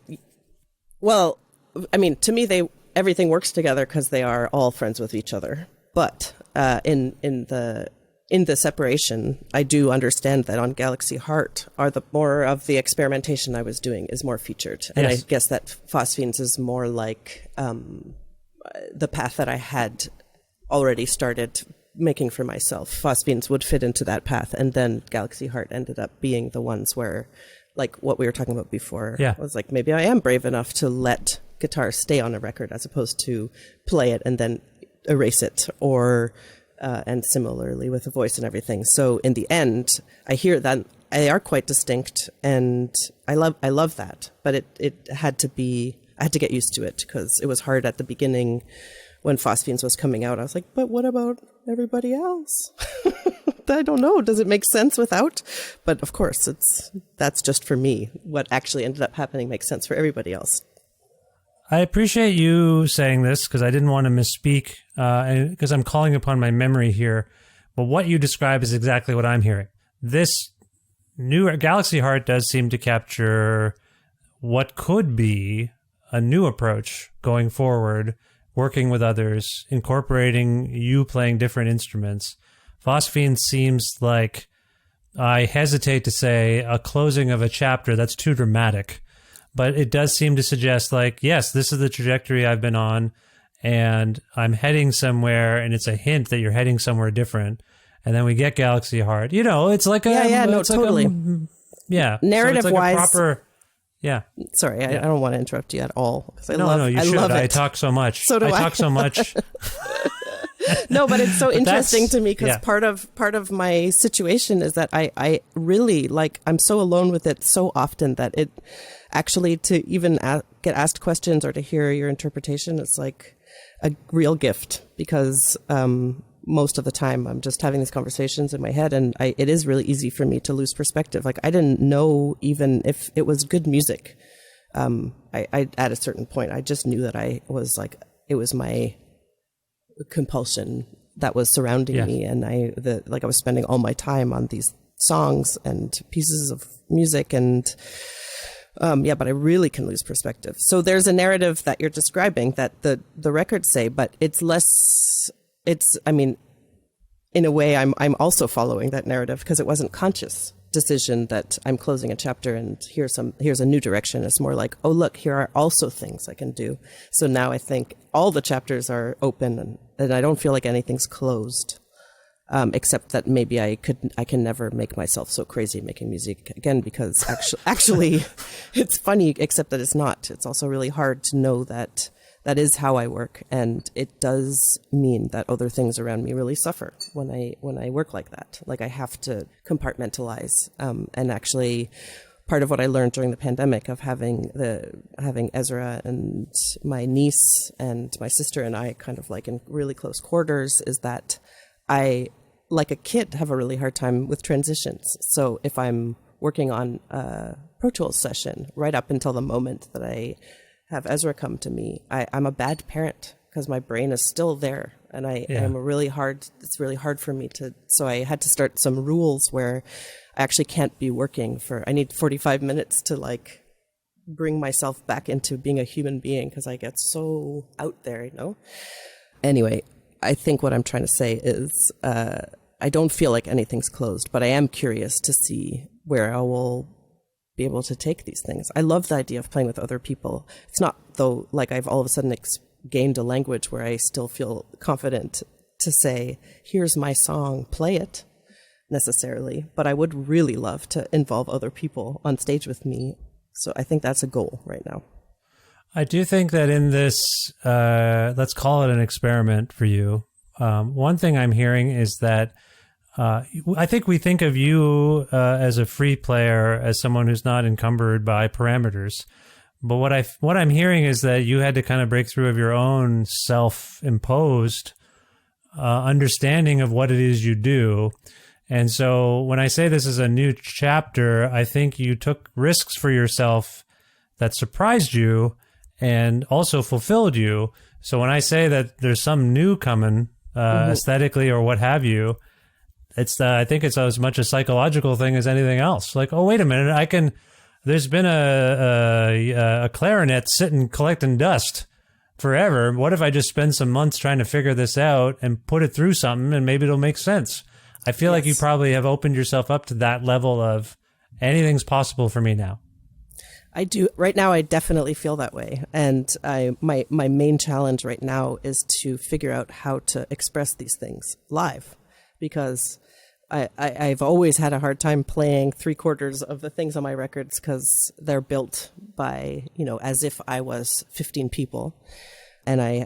me, everything works together because they are all friends with each other. But in the separation, I do understand that on Galaxy Heart are the more of the experimentation I was doing is more featured. And I guess that Phosphenes is more like the path that I had already started making for myself. Phosphenes would fit into that path. And then Galaxy Heart ended up being the ones where, like what we were talking about before, I was like, maybe I am brave enough to let guitar stay on a record as opposed to play it and then erase it, or and similarly with the voice and everything. So in the end, I hear that they are quite distinct, and I love that. But it had to be, I had to get used to it because it was hard at the beginning when Phosphenes was coming out. I was like, but what about everybody else? I don't know. Does it make sense without? But of course, that's just for me. What actually ended up happening makes sense for everybody else. I appreciate you saying this because I didn't want to misspeak, because I'm calling upon my memory here. But what you describe is exactly what I'm hearing. This new Galaxy Heart does seem to capture what could be a new approach going forward, working with others, incorporating you playing different instruments. Phosphenes seems like, I hesitate to say, a closing of a chapter that's too dramatic. But it does seem to suggest, like, yes, this is the trajectory I've been on, and I'm heading somewhere, and it's a hint that you're heading somewhere different. And then we get Galaxy Heart. You know, it's like a... totally. Narrative-wise... So proper, Sorry, I don't want to interrupt you at all. No, you should. I talk so much. So do I. I talk so much. No, but it's so interesting to me because part of my situation is that I really, like, I'm so alone with it so often that it actually, to even get asked questions or to hear your interpretation, it's like a real gift because most of the time I'm just having these conversations in my head, and it is really easy for me to lose perspective. Like, I didn't know even if it was good music. I at a certain point, I just knew that I was like, it was my compulsion that was surrounding me, and I was spending all my time on these songs and pieces of music, and but I really can lose perspective. So there's a narrative that you're describing that the records say, but it's less. I mean, in a way, I'm also following that narrative because it wasn't conscious decision that I'm closing a chapter and here's a new direction. It's more like, oh, look, here are also things I can do. So now I think all the chapters are open, and I don't feel like anything's closed, except that maybe I can never make myself so crazy making music again, because actually it's funny, except that it's not. It's also really hard to know that that is how I work, and it does mean that other things around me really suffer when I work like that. Like, I have to compartmentalize, and actually, part of what I learned during the pandemic of having Ezra and my niece and my sister and I kind of like in really close quarters is that I, like a kid, have a really hard time with transitions. So if I'm working on a Pro Tools session right up until the moment that I have Ezra come to me, I'm a bad parent because my brain is still there, and it's really hard for me so I had to start some rules where I actually can't be working I need 45 minutes to like bring myself back into being a human being because I get so out there, you know? Anyway, I think what I'm trying to say is I don't feel like anything's closed, but I am curious to see where I will be able to take these things. I love the idea of playing with other people. It's not, though, like I've all of a sudden gained a language where I still feel confident to say, here's my song, play it, necessarily. But I would really love to involve other people on stage with me. So I think that's a goal right now. I do think that in this, let's call it an experiment for you, one thing I'm hearing is that I think we think of you as a free player, as someone who's not encumbered by parameters. But what I'm hearing is that you had to kind of break through of your own self-imposed understanding of what it is you do. And so when I say this is a new chapter, I think you took risks for yourself that surprised you and also fulfilled you. So when I say that there's some new coming aesthetically or what have you, I think it's as much a psychological thing as anything else. Like, oh, wait a minute, there's been a clarinet sitting collecting dust forever. What if I just spend some months trying to figure this out and put it through something and maybe it'll make sense? I feel like you probably have opened yourself up to that level of anything's possible for me now. I do. Right now, I definitely feel that way. And my main challenge right now is to figure out how to express these things live, because I've always had a hard time playing 3/4 of the things on my records because they're built by, as if I was 15 people. And I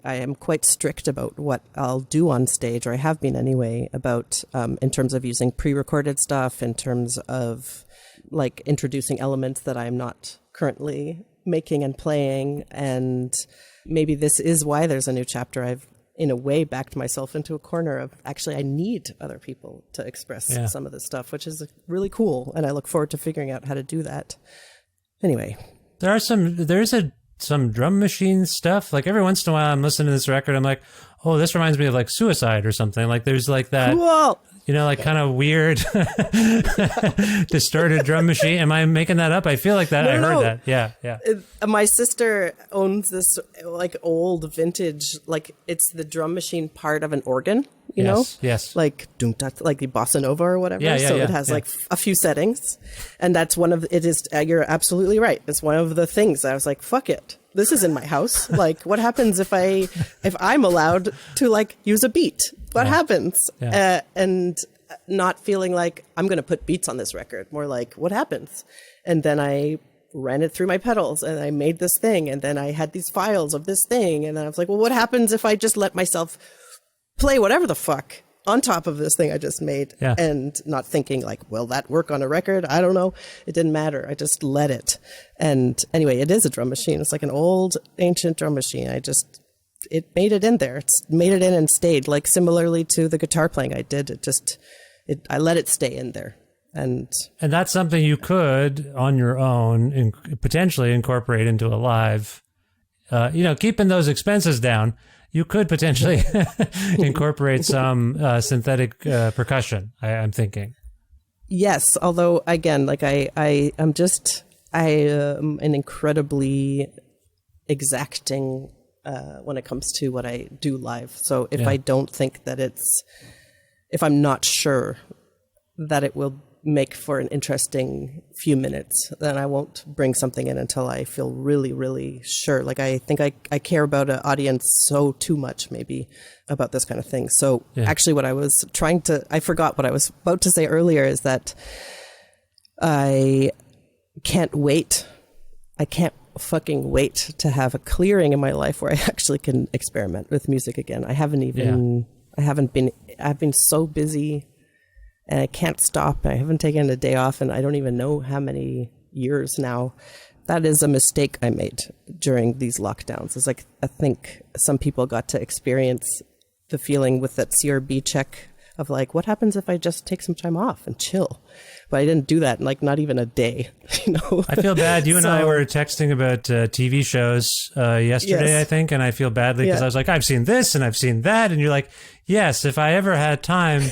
am quite strict about what I'll do on stage, or I have been anyway, about in terms of using pre-recorded stuff, in terms of like introducing elements that I'm not currently making and playing. And maybe this is why there's a new chapter. I've, in a way, backed myself into a corner of actually I need other people to express some of this stuff, which is really cool. And I look forward to figuring out how to do that. Anyway. There's some drum machine stuff. Like every once in a while I'm listening to this record, I'm like, oh, this reminds me of like Suicide or something. Like there's like that, cool. Like kind of weird distorted drum machine. Am I making that up? I feel like that. I heard that. Yeah. My sister owns this like old vintage, like it's the drum machine part of an organ, you know? Yes. Like like the bossa nova or whatever. It has like a few settings, and that's one of it is. You're absolutely right. It's one of the things I was like, fuck it. This is in my house. Like, what happens if I'm allowed to like use a beat? What happens? Yeah. And not feeling like I'm going to put beats on this record. More like, what happens? And then I ran it through my pedals and I made this thing. And then I had these files of this thing. And then I was like, well, what happens if I just let myself play whatever the fuck on top of this thing I just made? Yeah. And not thinking like, will that work on a record? I don't know. It didn't matter. I just let it. And anyway, it is a drum machine. It's like an old ancient drum machine. It made it in there. It's made it in and stayed, like similarly to the guitar playing I did. I let it stay in there. And that's something you could on your own potentially incorporate into a live, keeping those expenses down. You could potentially incorporate some synthetic percussion, I'm thinking. Yes, although again, like I am an incredibly exacting when it comes to what I do live. So if I don't think that if I'm not sure that it will make for an interesting few minutes, then I won't bring something in until I feel really, really sure. Like I think I care about an audience too much maybe about this kind of thing. So actually what I forgot what I was about to say earlier is that I can't wait. I can't fucking wait to have a clearing in my life where I actually can experiment with music again. I've been so busy and I can't stop. I haven't taken a day off and I don't even know how many years now. That is a mistake I made during these lockdowns. It's like, I think some people got to experience the feeling with that CRB check of like, what happens if I just take some time off and chill? But I didn't do that in like not even a day, I feel bad. You and I were texting about TV shows yesterday, I think, and I feel badly because I was like, I've seen this and I've seen that. And you're like, yes, if I ever had time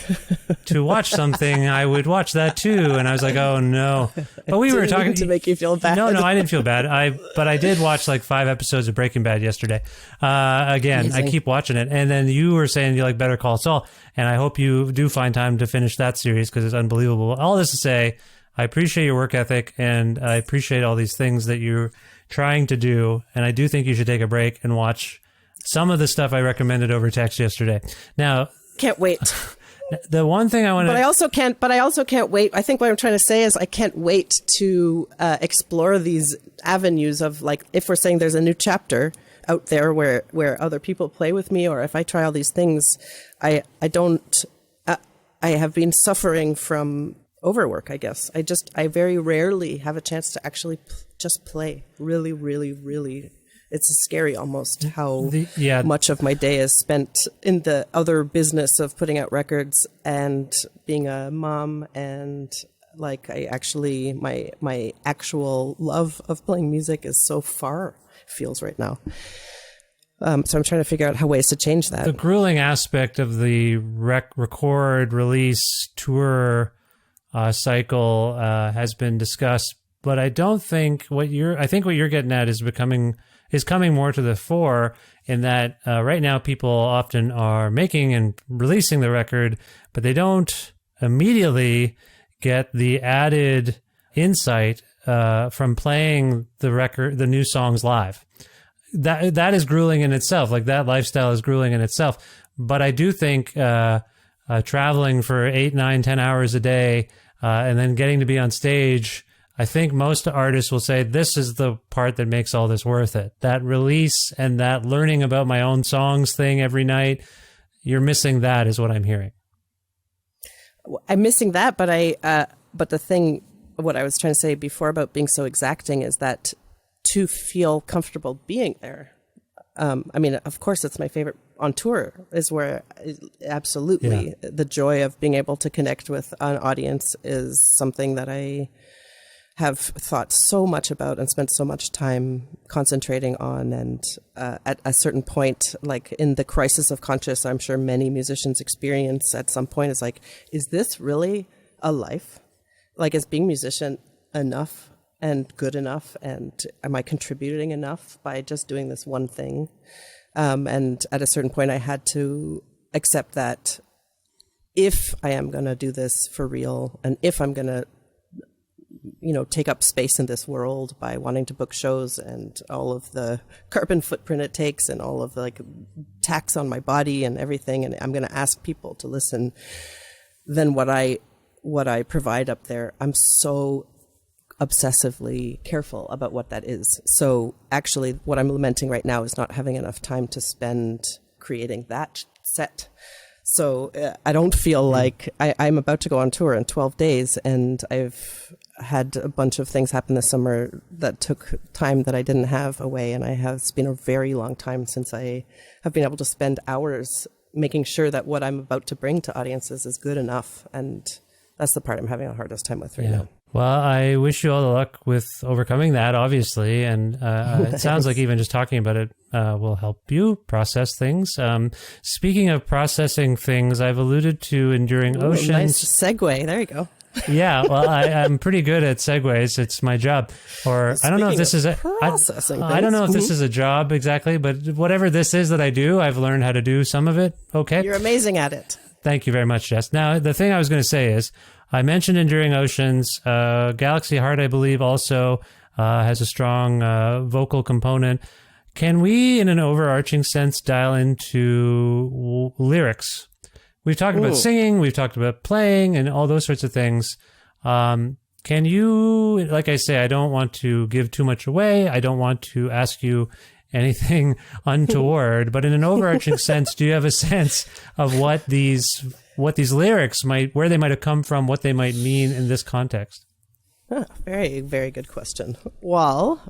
to watch something, I would watch that too. And I was like, oh no. But we were talking to make you feel bad. No, I didn't feel bad. But I did watch like 5 episodes of Breaking Bad yesterday. Again, amazing. I keep watching it. And then you were saying you like Better Call Saul. And I hope you do find time to finish that series because it's unbelievable. All this to say, I appreciate your work ethic and I appreciate all these things that you're trying to do. And I do think you should take a break and watch some of the stuff I recommended over text yesterday. Now, can't wait. The one thing I want to... But I also can't wait. I think what I'm trying to say is I can't wait to explore these avenues of like, if we're saying there's a new chapter out there where other people play with me, or if I try all these things, I have been suffering from overwork, I guess. I very rarely have a chance to actually just play. Really, really, really. It's scary almost how much of my day is spent in the other business of putting out records and being a mom, and like my actual love of playing music is so far feels right now. So I'm trying to figure out ways to change that. The grueling aspect of the record, release, tour having has been discussed, but I don't think what you're getting at is becoming is coming more to the fore in that right now people often are making and releasing the record, but they don't immediately get the added insight from playing the new songs live. That is grueling in itself. Like, that lifestyle is grueling in itself. But I do think traveling for 8, 9, 10 hours a day and then getting to be on stage, I think most artists will say this is the part that makes all this worth it. That release and that learning about my own songs thing every night, you're missing that, is what I'm hearing. I'm missing that, but the thing, what I was trying to say before about being so exacting is that to feel comfortable being there. I mean, of course, it's my favorite on tour, is where absolutely the joy of being able to connect with an audience is something that I have thought so much about and spent so much time concentrating on. And at a certain point, like in the crisis of conscious, I'm sure many musicians experience at some point, is like, is this really a life? Like, is being a musician enough and good enough? And am I contributing enough by just doing this one thing? And at a certain point, I had to accept that if I am going to do this for real, and if I'm going to, take up space in this world by wanting to book shows and all of the carbon footprint it takes and all of the tax on my body and everything, and I'm going to ask people to listen, then what I provide up there, I'm so obsessively careful about what that is. So actually what I'm lamenting right now is not having enough time to spend creating that set. So I don't feel like I'm about to go on tour in 12 days, and I've had a bunch of things happen this summer that took time that I didn't have away. And it's been a very long time since I have been able to spend hours making sure that what I'm about to bring to audiences is good enough. And that's the part I'm having the hardest time with right now. Well, I wish you all the luck with overcoming that, obviously. And it sounds like even just talking about it will help you process things. Speaking of processing things, I've alluded to Enduring Oceans. Nice segue. There you go. Yeah, well, I'm pretty good at segues. It's my job. Or I don't know if this is I don't know if this is a job exactly, but whatever this is that I do, I've learned how to do some of it. Okay. You're amazing at it. Thank you very much, Jess. Now, the thing I was going to say is, I mentioned Enduring Oceans. Galaxy Heart, I believe, also has a strong vocal component. Can we, in an overarching sense, dial into lyrics? We've talked about singing, we've talked about playing, and all those sorts of things. Can you, like I say, I don't want to give too much away. I don't want to ask you anything untoward, but in an overarching sense, do you have a sense of what these lyrics where they might have come from, what they might mean in this context? Very, very good question. Well,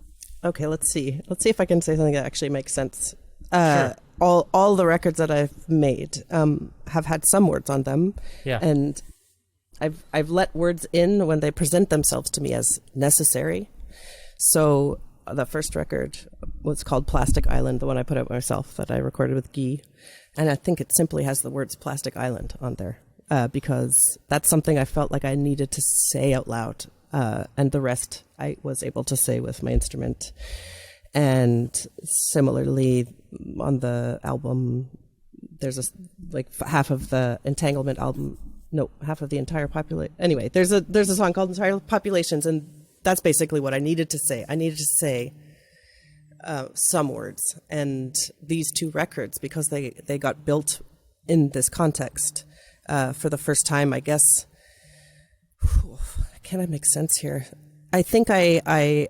okay, let's see if I can say something that actually makes sense. Sure. All the records that I've made have had some words on them, and I've let words in when they present themselves to me as necessary. So the first record was called Plastic Island, the one I put out myself that I recorded with Guy. And I think it simply has the words Plastic Island on there because that's something I felt like I needed to say out loud. And the rest I was able to say with my instrument. And similarly, on the album, there's half of the Entanglement album. No, half of the entire population. Anyway, there's a song called Entire Populations, and that's basically what I needed to say. I needed to say some words, and these two records, because they got built in this context for the first time, I guess. Can I make sense here? I think I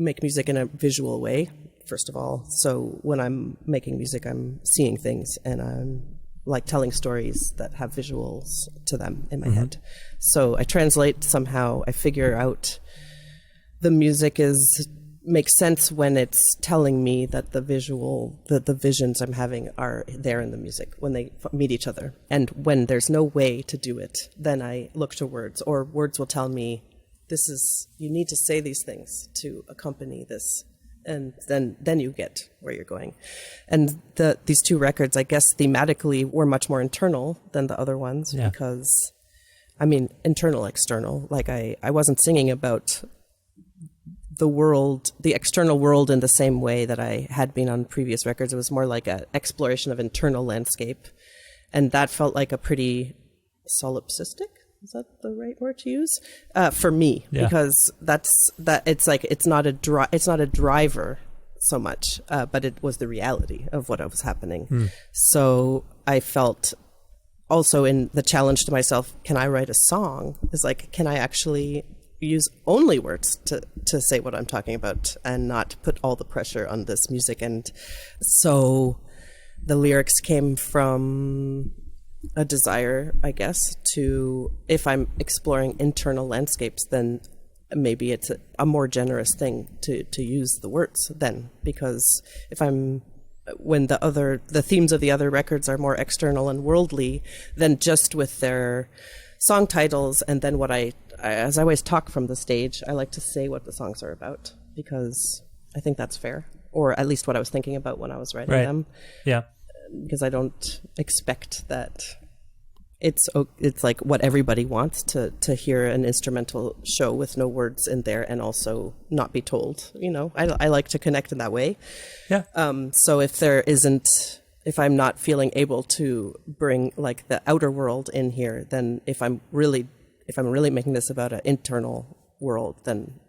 make music in a visual way, first of all. So when I'm making music, I'm seeing things, and I'm like telling stories that have visuals to them in my head. So I translate somehow. I figure out the music makes sense when it's telling me that the visions I'm having are there in the music when they meet each other. And when there's no way to do it, then I look to words, or words will tell me, you need to say these things to accompany this. And then you get where you're going. And these two records, I guess, thematically were much more internal than the other ones because, I mean, internal, external. Like I wasn't singing about the world, the external world, in the same way that I had been on previous records. It was more like an exploration of internal landscape. And that felt like a pretty solipsistic, is that the right word to use? For me, because it's not a driver so much, but it was the reality of what was happening. So I felt also in the challenge to myself, can I write a song? Is like, can I actually use only words to say what I'm talking about and not put all the pressure on this music? And so the lyrics came from a desire, I guess, to, if I'm exploring internal landscapes, then maybe it's a more generous thing to use the words then, because when the themes of the other records are more external and worldly, then just with their song titles, and then as I always talk from the stage, I like to say what the songs are about, because I think that's fair, or at least what I was thinking about when I was writing them. Yeah. Because I don't expect that it's like what everybody wants to hear an instrumental show with no words in there and also not be told. I like to connect in that way. Yeah. So if I'm not feeling able to bring like the outer world in here, then if I'm really making this about an internal world, then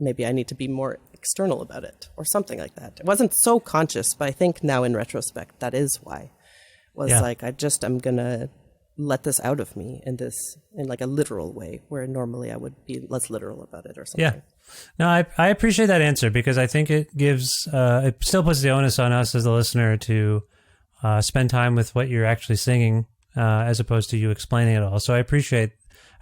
maybe I need to be more external about it or something like that. It wasn't so conscious, but I think now in retrospect, that is why. Like, I'm going to let this out of me in like a literal way, where normally I would be less literal about it or something. Yeah. No, I appreciate that answer, because I think it gives, it still puts the onus on us as the listener to spend time with what you're actually singing, as opposed to you explaining it all. So I appreciate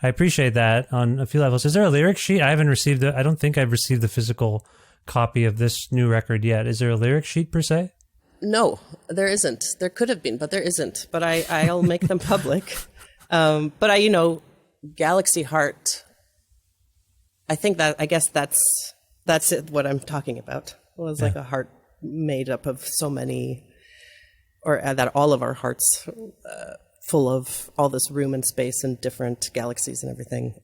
that on a few levels. Is there a lyric sheet? I don't think I've received the physical copy of this new record yet. Is there a lyric sheet per se? No, there isn't. There could have been, but there isn't. But I'll make them public. But Galaxy Heart, I guess that's it, what I'm talking about. It was like a heart made up of so many, or that all of our hearts full of all this room and space and different galaxies and everything.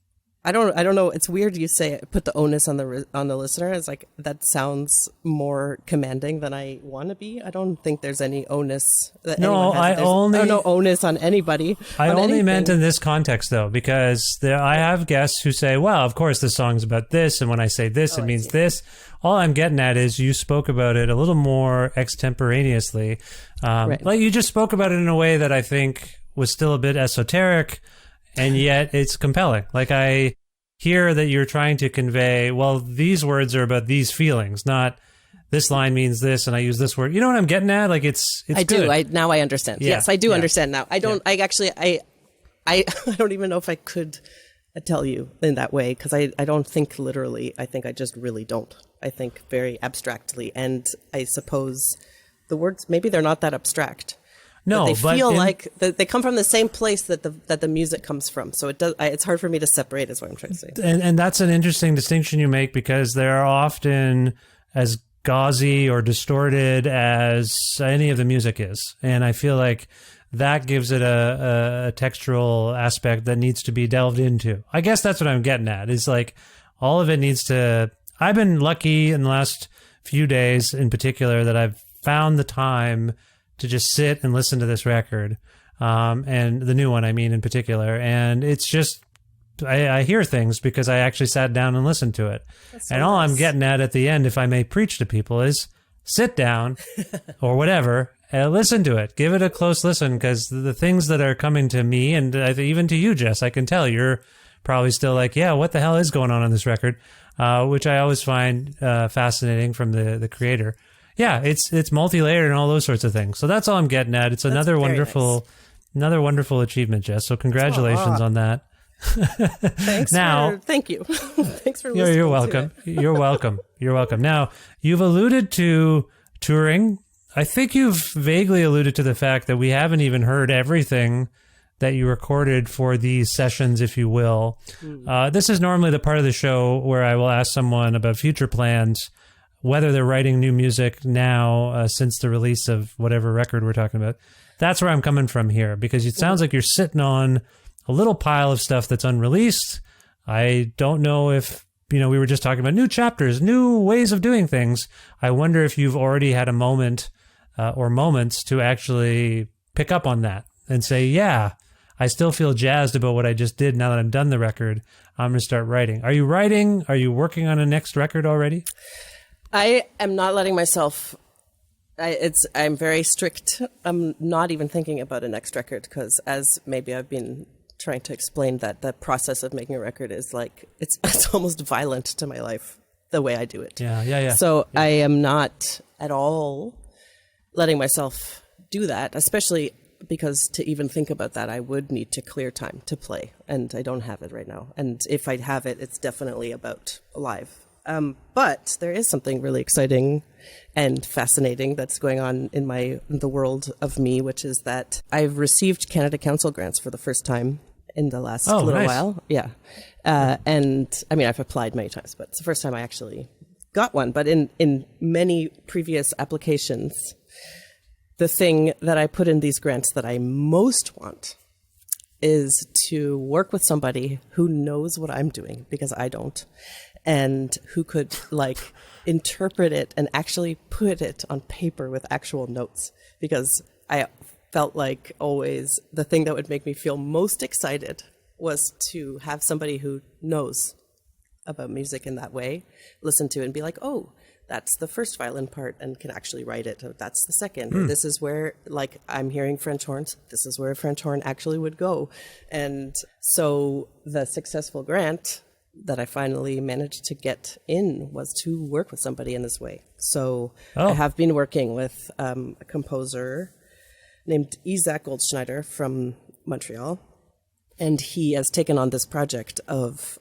I don't know. It's weird you say put the onus on the listener. It's like, that sounds more commanding than I want to be. I don't think there's any onus. That no, no onus on anybody. I only meant in this context, though, because I have guests who say, well, of course the song's about this, and when I say this, it means this. All I'm getting at is you spoke about it a little more extemporaneously. Right. Like, you just spoke about it in a way that I think was still a bit esoteric, and yet it's compelling. Like, I hear that you're trying to convey, well, these words are about these feelings, not this line means this and I use this word. You know what I'm getting at? Like, it's I good. do. Now I understand. Yeah. Yes, I do understand now. I don't. Yeah. I don't even know if I could tell you in that way, because I don't think literally. I think I just really don't. I think very abstractly, and I suppose the words, maybe they're not that abstract. No, but they feel like they come from the same place that the music comes from. So it's hard for me to separate, is what I'm trying to say. And that's an interesting distinction you make, because they're often as gauzy or distorted as any of the music is. And I feel like that gives it a textural aspect that needs to be delved into. I guess that's what I'm getting at, is like, all of it needs to... I've been lucky in the last few days in particular that I've found the time to just sit and listen to this record, and the new one, I mean, in particular. And it's just, I hear things because I actually sat down and listened to it. And all I'm getting at the end, if I may preach to people, is sit down or whatever and listen to it. Give it a close listen, because the things that are coming to me, and even to you, Jess, I can tell you're probably still like, yeah, what the hell is going on this record? Which I always find fascinating from the creator. Yeah, it's multi-layered and all those sorts of things. So that's all I'm getting at. It's another wonderful achievement, Jess. So congratulations on that. Thanks. Thank you. Thanks for listening. You're welcome. You're welcome. You're welcome. Now, you've alluded to touring. I think you've vaguely alluded to the fact that we haven't even heard everything that you recorded for these sessions, if you will. This is normally the part of the show where I will ask someone about future plans, whether they're writing new music now since the release of whatever record we're talking about. That's where I'm coming from here, because it sounds like you're sitting on a little pile of stuff that's unreleased. I don't know if, we were just talking about new chapters, new ways of doing things. I wonder if you've already had a moment or moments to actually pick up on that and say, yeah, I still feel jazzed about what I just did. Now that I'm done the record, I'm going to start writing. Are you writing? Are you working on a next record already? I am not letting myself. I'm very strict. I'm not even thinking about a next record because, as maybe I've been trying to explain, that the process of making a record is like it's almost violent to my life the way I do it. Yeah. So I am not at all letting myself do that, especially because to even think about that, I would need to clear time to play, and I don't have it right now. And if I have it, it's definitely about live. But there is something really exciting and fascinating that's going on in the world of me, which is that I've received Canada Council grants for the first time in the last little nice. while. Yeah. And I mean, I've applied many times, but it's the first time I actually got one. But in many previous applications, the thing that I put in these grants that I most want is to work with somebody who knows what I'm doing, because I don't, and who could like interpret it and actually put it on paper with actual notes. Because I felt like always the thing that would make me feel most excited was to have somebody who knows about music in that way listen to it and be like, oh, that's the first violin part and can actually write it. That's the second. Or this is where, like, I'm hearing French horns. This is where a French horn actually would go. And so the successful grant that I finally managed to get in was to work with somebody in this way. So I have been working with a composer named Isaac Goldschneider from Montreal. And he has taken on this project of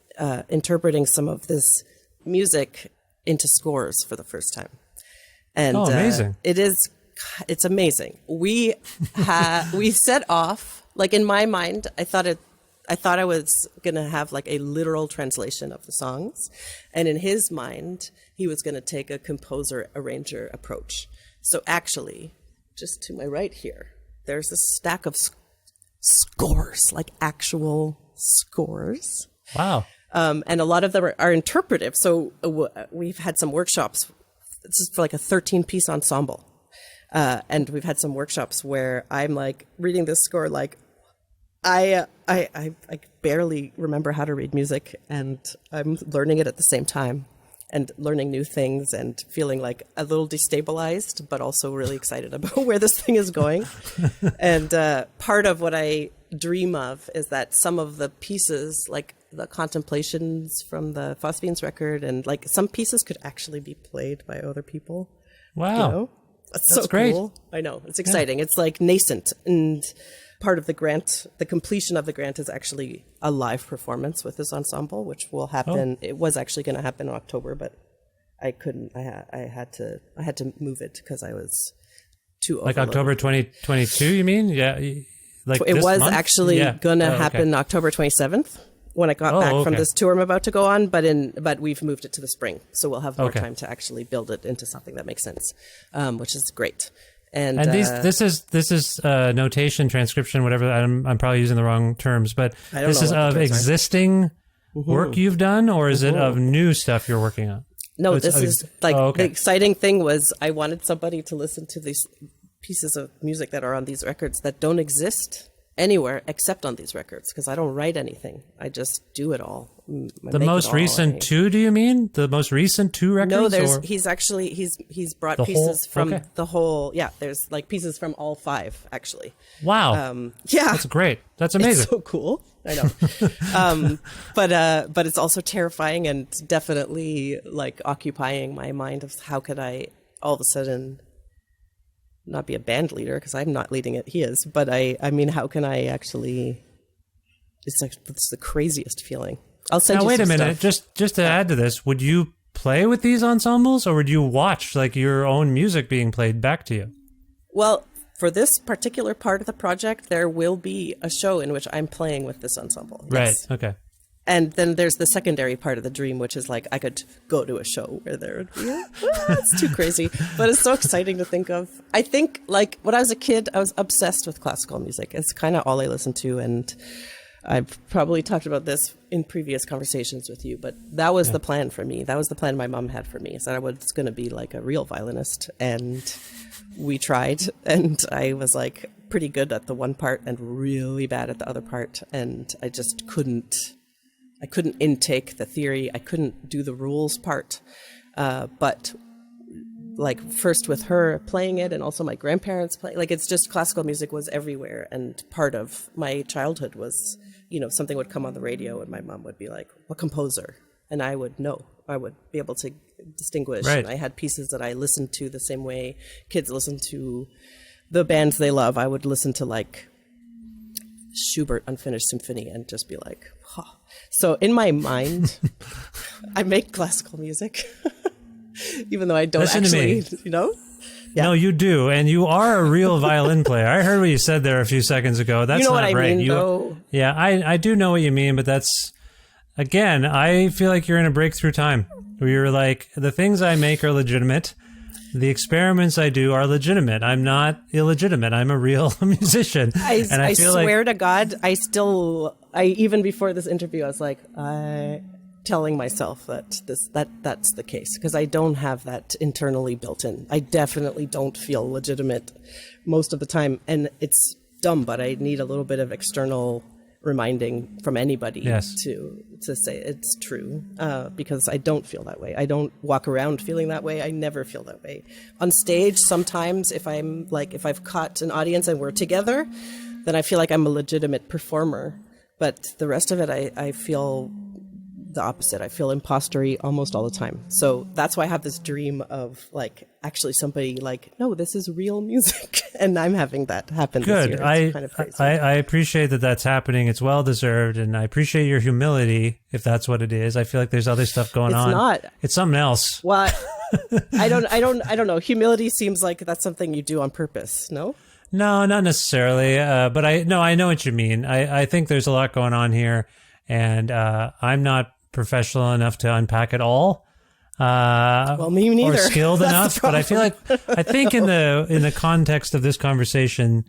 interpreting some of this music into scores for the first time. And amazing. It's amazing. We set off, like, in my mind, I thought I was going to have like a literal translation of the songs. And in his mind, he was going to take a composer arranger approach. So actually, just to my right here, there's a stack of scores, like actual scores. Wow. And a lot of them are interpretive. So we've had some workshops. This is for like a 13-piece ensemble. And we've had some workshops where I'm like reading this score, like I barely remember how to read music, and I'm learning it at the same time and learning new things and feeling like a little destabilized, but also really excited about where this thing is going. And part of what I dream of is that some of the pieces, like the contemplations from the Phosphines record, and like some pieces could actually be played by other people. Wow. You know? That's so great. Cool. I know. It's exciting. Yeah. It's like nascent. And part of the grant, the completion of the grant, is actually a live performance with this ensemble, which will happen. It was actually going to happen in October, but I couldn't. I had to move it because I was too overloaded. Like October 2022, you mean? Yeah. Like it was month? actually going to happen October 27th when I got back from this tour I'm about to go on, but we've moved it to the spring, so we'll have more time to actually build it into something that makes sense, which is great. And this is notation, transcription, whatever. I'm probably using the wrong terms, but this is of existing work you've done, or is it of new stuff you're working on? No, this is like the exciting thing was I wanted somebody to listen to these pieces of music that are on these records that don't exist anywhere except on these records, because I don't write anything. I just do it all. The most recent two, do you mean? The most recent two records? No, he's brought pieces from the whole, there's like pieces from all five, actually. Wow. That's great. That's amazing. It's so cool. I know. But it's also terrifying and definitely like occupying my mind of how could I all of a sudden not be a band leader, because I'm not leading it, he is, but I mean, how can I actually, it's the craziest feeling. I'll send you some stuff. Now, wait a minute, just to add to this, would you play with these ensembles, or would you watch like your own music being played back to you? Well, for this particular part of the project, there will be a show in which I'm playing with this ensemble. Yes. Right, okay. And then there's the secondary part of the dream, which is like I could go to a show where there would be it's too crazy, but it's so exciting to think of. I think like when I was a kid, I was obsessed with classical music. It's kind of all I listened to, and I've probably talked about this in previous conversations with you, but that was the plan for me. That was the plan my mom had for me, is that I was going to be like a real violinist. And we tried, and I was like pretty good at the one part and really bad at the other part. And I just couldn't intake the theory. I couldn't do the rules part. But like first with her playing it, and also my grandparents playing, like it's just classical music was everywhere. And part of my childhood was, something would come on the radio and my mom would be like, "What composer?" And I would know. I would be able to distinguish. Right. And I had pieces that I listened to the same way kids listen to the bands they love. I would listen to like Schubert Unfinished Symphony and just be like, huh. So in my mind, I make classical music. Even though I don't Listen actually, to me. Yeah. No, you do, and you are a real violin player. I heard what you said there a few seconds ago. That's what not I right. mean, though. Yeah, I do know what you mean, but that's, again, I feel like you're in a breakthrough time where you're like, the things I make are legitimate. The experiments I do are legitimate. I'm not illegitimate. I'm a real musician. I swear to God, even before this interview, I was like, telling myself that's the case, because I don't have that internally built in. I definitely don't feel legitimate most of the time, and it's dumb, but I need a little bit of external reminding from anybody to say it's true, because I don't feel that way. I don't walk around feeling that way. I never feel that way. On stage, sometimes if I've caught an audience and we're together, then I feel like I'm a legitimate performer. But the rest of it, I feel the opposite. I feel impostery almost all the time. So that's why I have this dream of like actually somebody like, no, this is real music, and I'm having that happen. Good. This year. It's kind of crazy. I appreciate that that's happening. It's well deserved, and I appreciate your humility if that's what it is. I feel like there's other stuff going on. It's not. It's something else. Well, I don't know. Humility seems like that's something you do on purpose. No. No, not necessarily. But I know what you mean. I think there's a lot going on here, and I'm not professional enough to unpack it all. Well, me neither. Or skilled enough. But I think in the context of this conversation,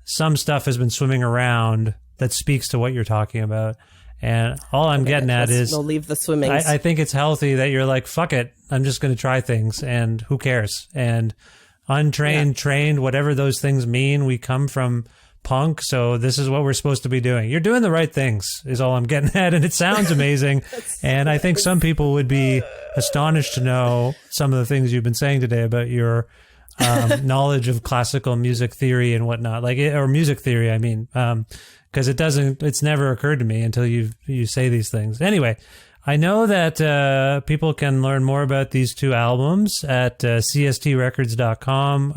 some stuff has been swimming around that speaks to what you're talking about. And all I'm getting at is, we'll leave the swimming. I think it's healthy that you're like, fuck it, I'm just going to try things, and who cares? And untrained, trained, whatever those things mean, we come from punk, so this is what we're supposed to be doing. You're doing the right things is all I'm getting at, and it sounds amazing. And I think some people would be astonished to know some of the things you've been saying today about your knowledge of classical music theory and whatnot, or music theory, I mean, because it's never occurred to me until you say these things. Anyway, I know that people can learn more about these two albums at cstrecords.com.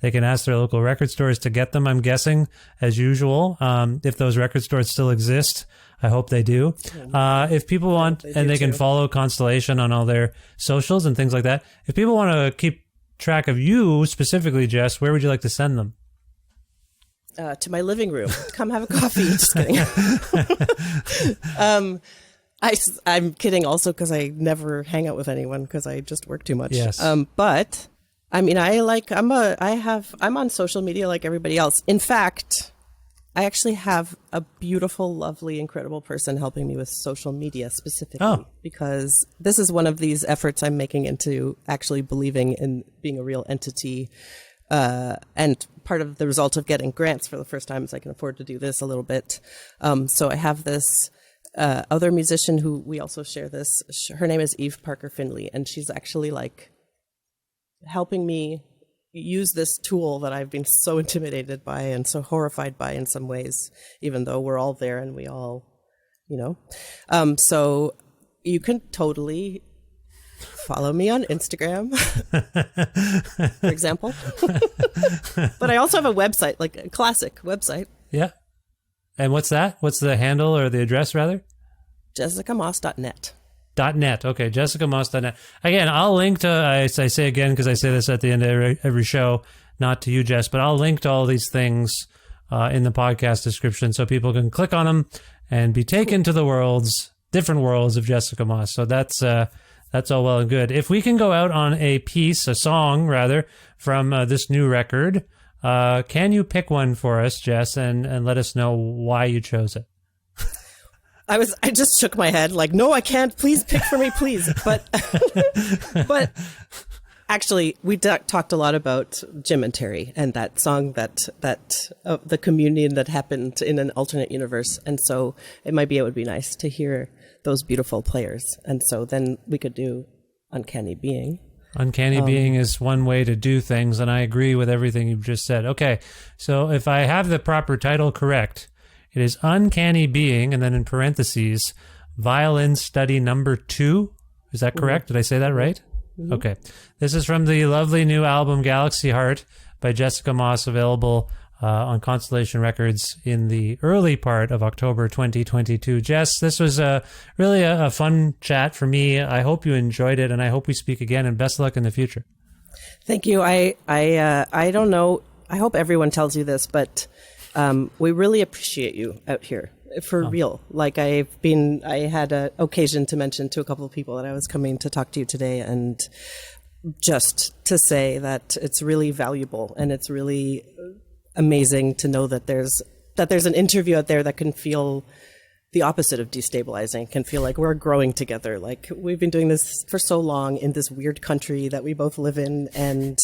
They can ask their local record stores to get them, I'm guessing, as usual. If those record stores still exist, I hope they do. If people want, and they can follow Constellation on all their socials and things like that. If people want to keep track of you specifically, Jess, where would you like to send them? To my living room. Come have a coffee. Just kidding. I'm kidding also, because I never hang out with anyone because I just work too much. Yes. But I mean, I'm on social media like everybody else. In fact, I actually have a beautiful, lovely, incredible person helping me with social media specifically, because this is one of these efforts I'm making into actually believing in being a real entity. And part of the result of getting grants for the first time is I can afford to do this a little bit. So I have this other musician who we also share this. Her name is Eve Parker Finley, and she's actually like helping me use this tool that I've been so intimidated by and so horrified by in some ways, even though we're all there and we all, so you can totally follow me on Instagram, for example. But I also have a website, like a classic website. Yeah. And what's that? What's the handle, or the address rather? JessicaMoss.net. .net. Okay, JessicaMoss.net. Again, I'll link to, I say again because I say this at the end of every show, not to you, Jess, but I'll link to all these things in the podcast description so people can click on them and be taken to the different worlds of Jessica Moss. So that's all well and good. If we can go out on a song rather, from this new record, can you pick one for us, Jess, and let us know why you chose it? I just shook my head like, no, I can't. Please pick for me, please. But actually, we talked a lot about Jim and Terry and that song that the communion that happened in an alternate universe. And so it would be nice to hear those beautiful players. And so then we could do Uncanny Being. Uncanny Being is one way to do things, and I agree with everything you've just said. Okay, so if I have the proper title correct, it is Uncanny Being, and then in parentheses, Violin Study Number 2. Is that correct? Did I say that right? Mm-hmm. Okay. This is from the lovely new album Galaxy Heart by Jessica Moss, available on Constellation Records in the early part of October 2022. Jess, this was really a fun chat for me. I hope you enjoyed it, and I hope we speak again, and best luck in the future. Thank you. I don't know. I hope everyone tells you this, but we really appreciate you out here for real. Like I had an occasion to mention to a couple of people that I was coming to talk to you today, and just to say that it's really valuable and it's really amazing to know that there's an interview out there that can feel the opposite of destabilizing, can feel like we're growing together. Like we've been doing this for so long in this weird country that we both live in, and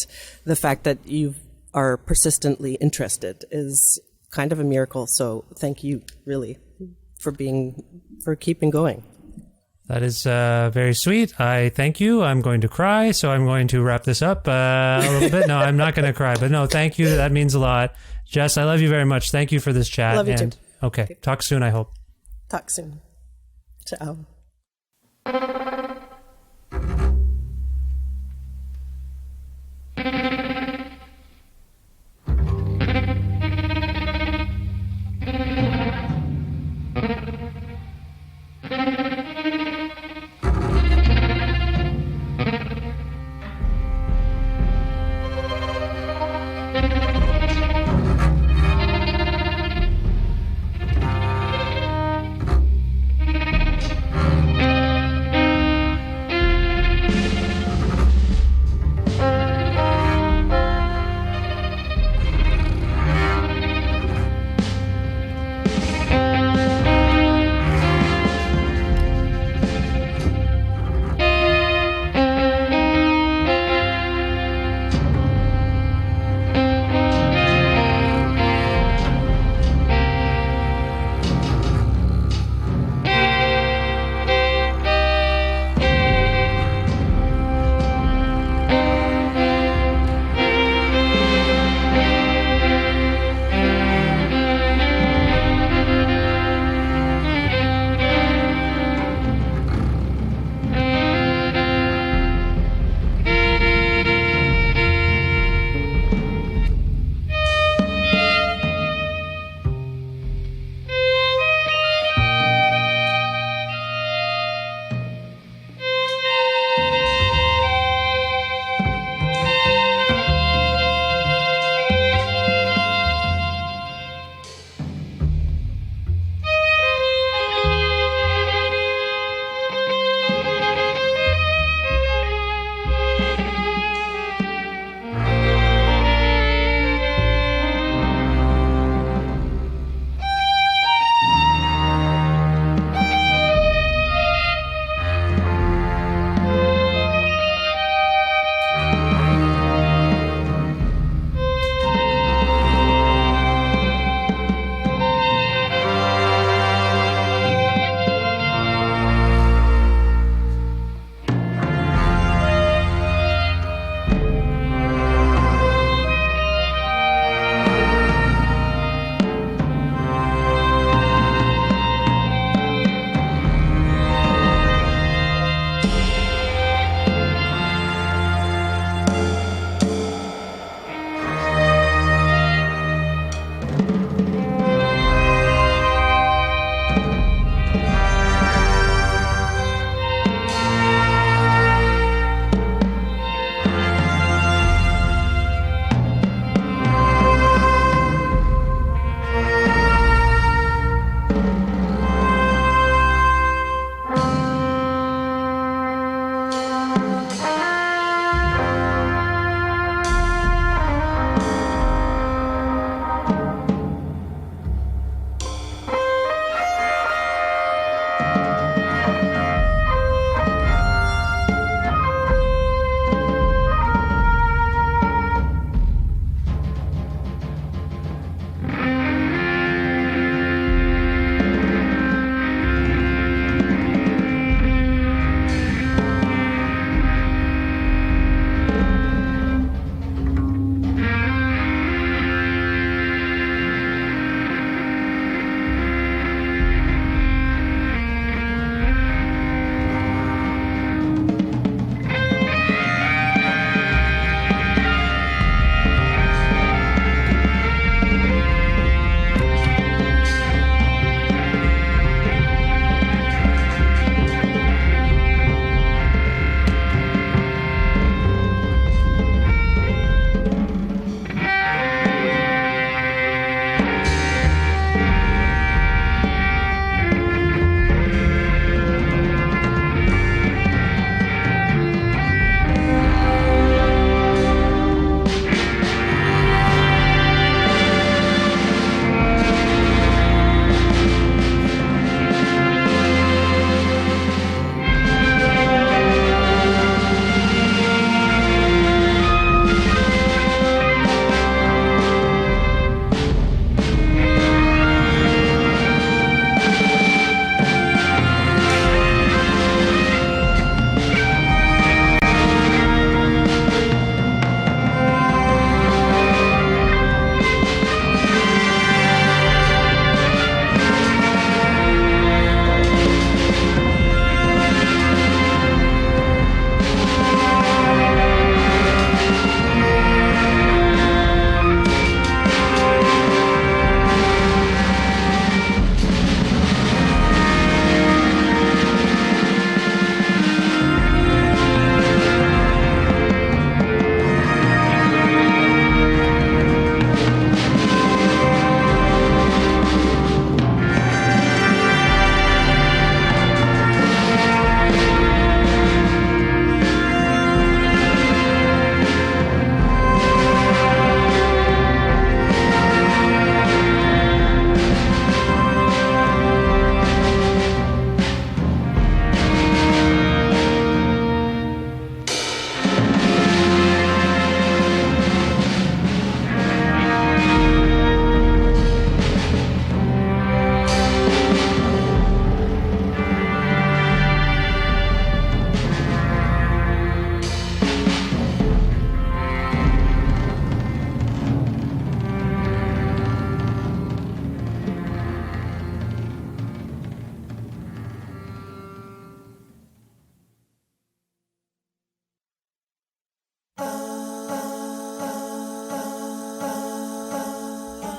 the fact that you are persistently interested is kind of a miracle. So thank you really for keeping going. That is very sweet. I thank you. I'm going to cry, so I'm going to wrap this up a little bit. No, I'm not going to cry, but no, thank you. That means a lot. Jess, I love you very much. Thank you for this chat. Love you too. Okay, talk soon, I hope. Talk soon. Ciao.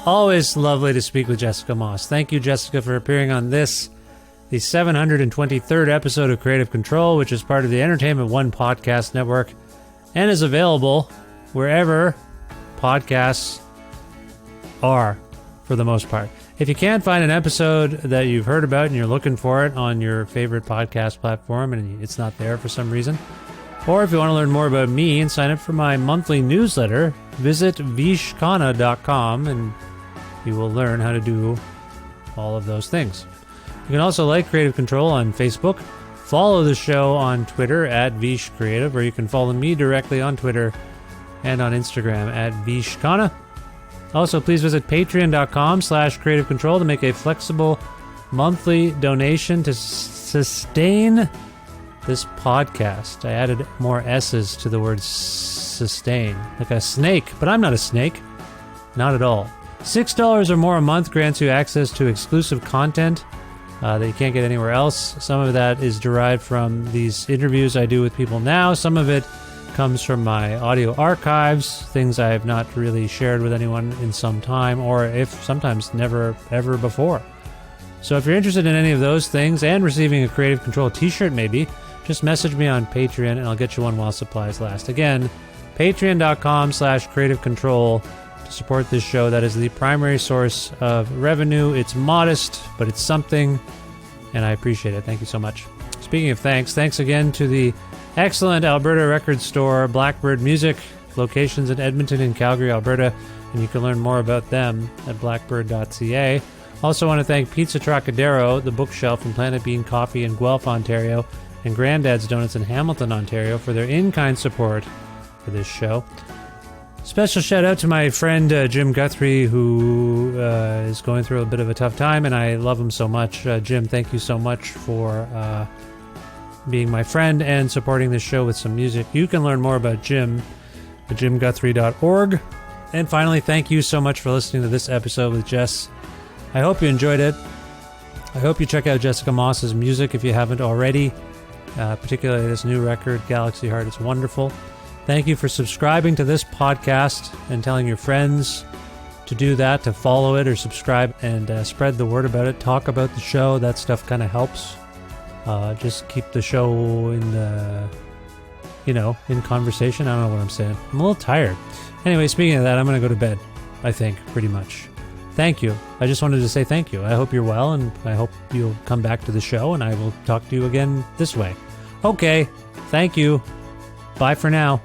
always lovely to speak with Jessica Moss. Thank you, Jessica, for appearing on this, the 723rd episode of Creative Control, which is part of the Entertainment One podcast network and is available wherever podcasts are, for the most part. If you can't find an episode that you've heard about and you're looking for it on your favorite podcast platform and it's not there for some reason, or if you want to learn more about me and sign up for my monthly newsletter, visit vishkhanna.com and you will learn how to do all of those things. You can also like Creative Control on Facebook, follow the show on Twitter at VishCreative, or you can follow me directly on Twitter and on Instagram at vishkhanna. Also, please visit patreon.com/Creative Control to make a flexible monthly donation to sustain this podcast. I added more S's to the word sustain, like a snake, but I'm not a snake. Not at all. $6 or more a month grants you access to exclusive content that you can't get anywhere else. Some of that is derived from these interviews I do with people now. Some of it comes from my audio archives, things I have not really shared with anyone in some time, or if sometimes never ever before. So if you're interested in any of those things and receiving a Creative Control t-shirt maybe, just message me on Patreon and I'll get you one while supplies last. Again, patreon.com/Creative Control to support this show. That is the primary source of revenue. It's modest, but it's something, and I appreciate it. Thank you so much. Speaking of thanks again to the excellent Alberta record store Blackbird Music, locations in Edmonton and Calgary, Alberta, and you can learn more about them at blackbird.ca. Also want to thank Pizza Trocadero, the bookshelf in Planet Bean Coffee in Guelph, Ontario, and Granddad's Donuts in Hamilton, Ontario for their in-kind support for this show. Special shout out to my friend Jim Guthrie, who is going through a bit of a tough time, and I love him so much. Jim, thank you so much for being my friend and supporting this show with some music. You can learn more about Jim at jimguthrie.org. And finally, thank you so much for listening to this episode with Jess. I hope you enjoyed it. I hope you check out Jessica Moss's music if you haven't already, particularly this new record, Galaxy Heart. It's wonderful. Thank you for subscribing to this podcast and telling your friends to do that, to follow it or subscribe and spread the word about it. Talk about the show. That stuff kind of helps. Just keep the show in in conversation. I don't know what I'm saying. I'm a little tired. Anyway, speaking of that, I'm going to go to bed, I think, pretty much. Thank you. I just wanted to say thank you. I hope you're well, and I hope you'll come back to the show, and I will talk to you again this way. Okay. Thank you. Bye for now.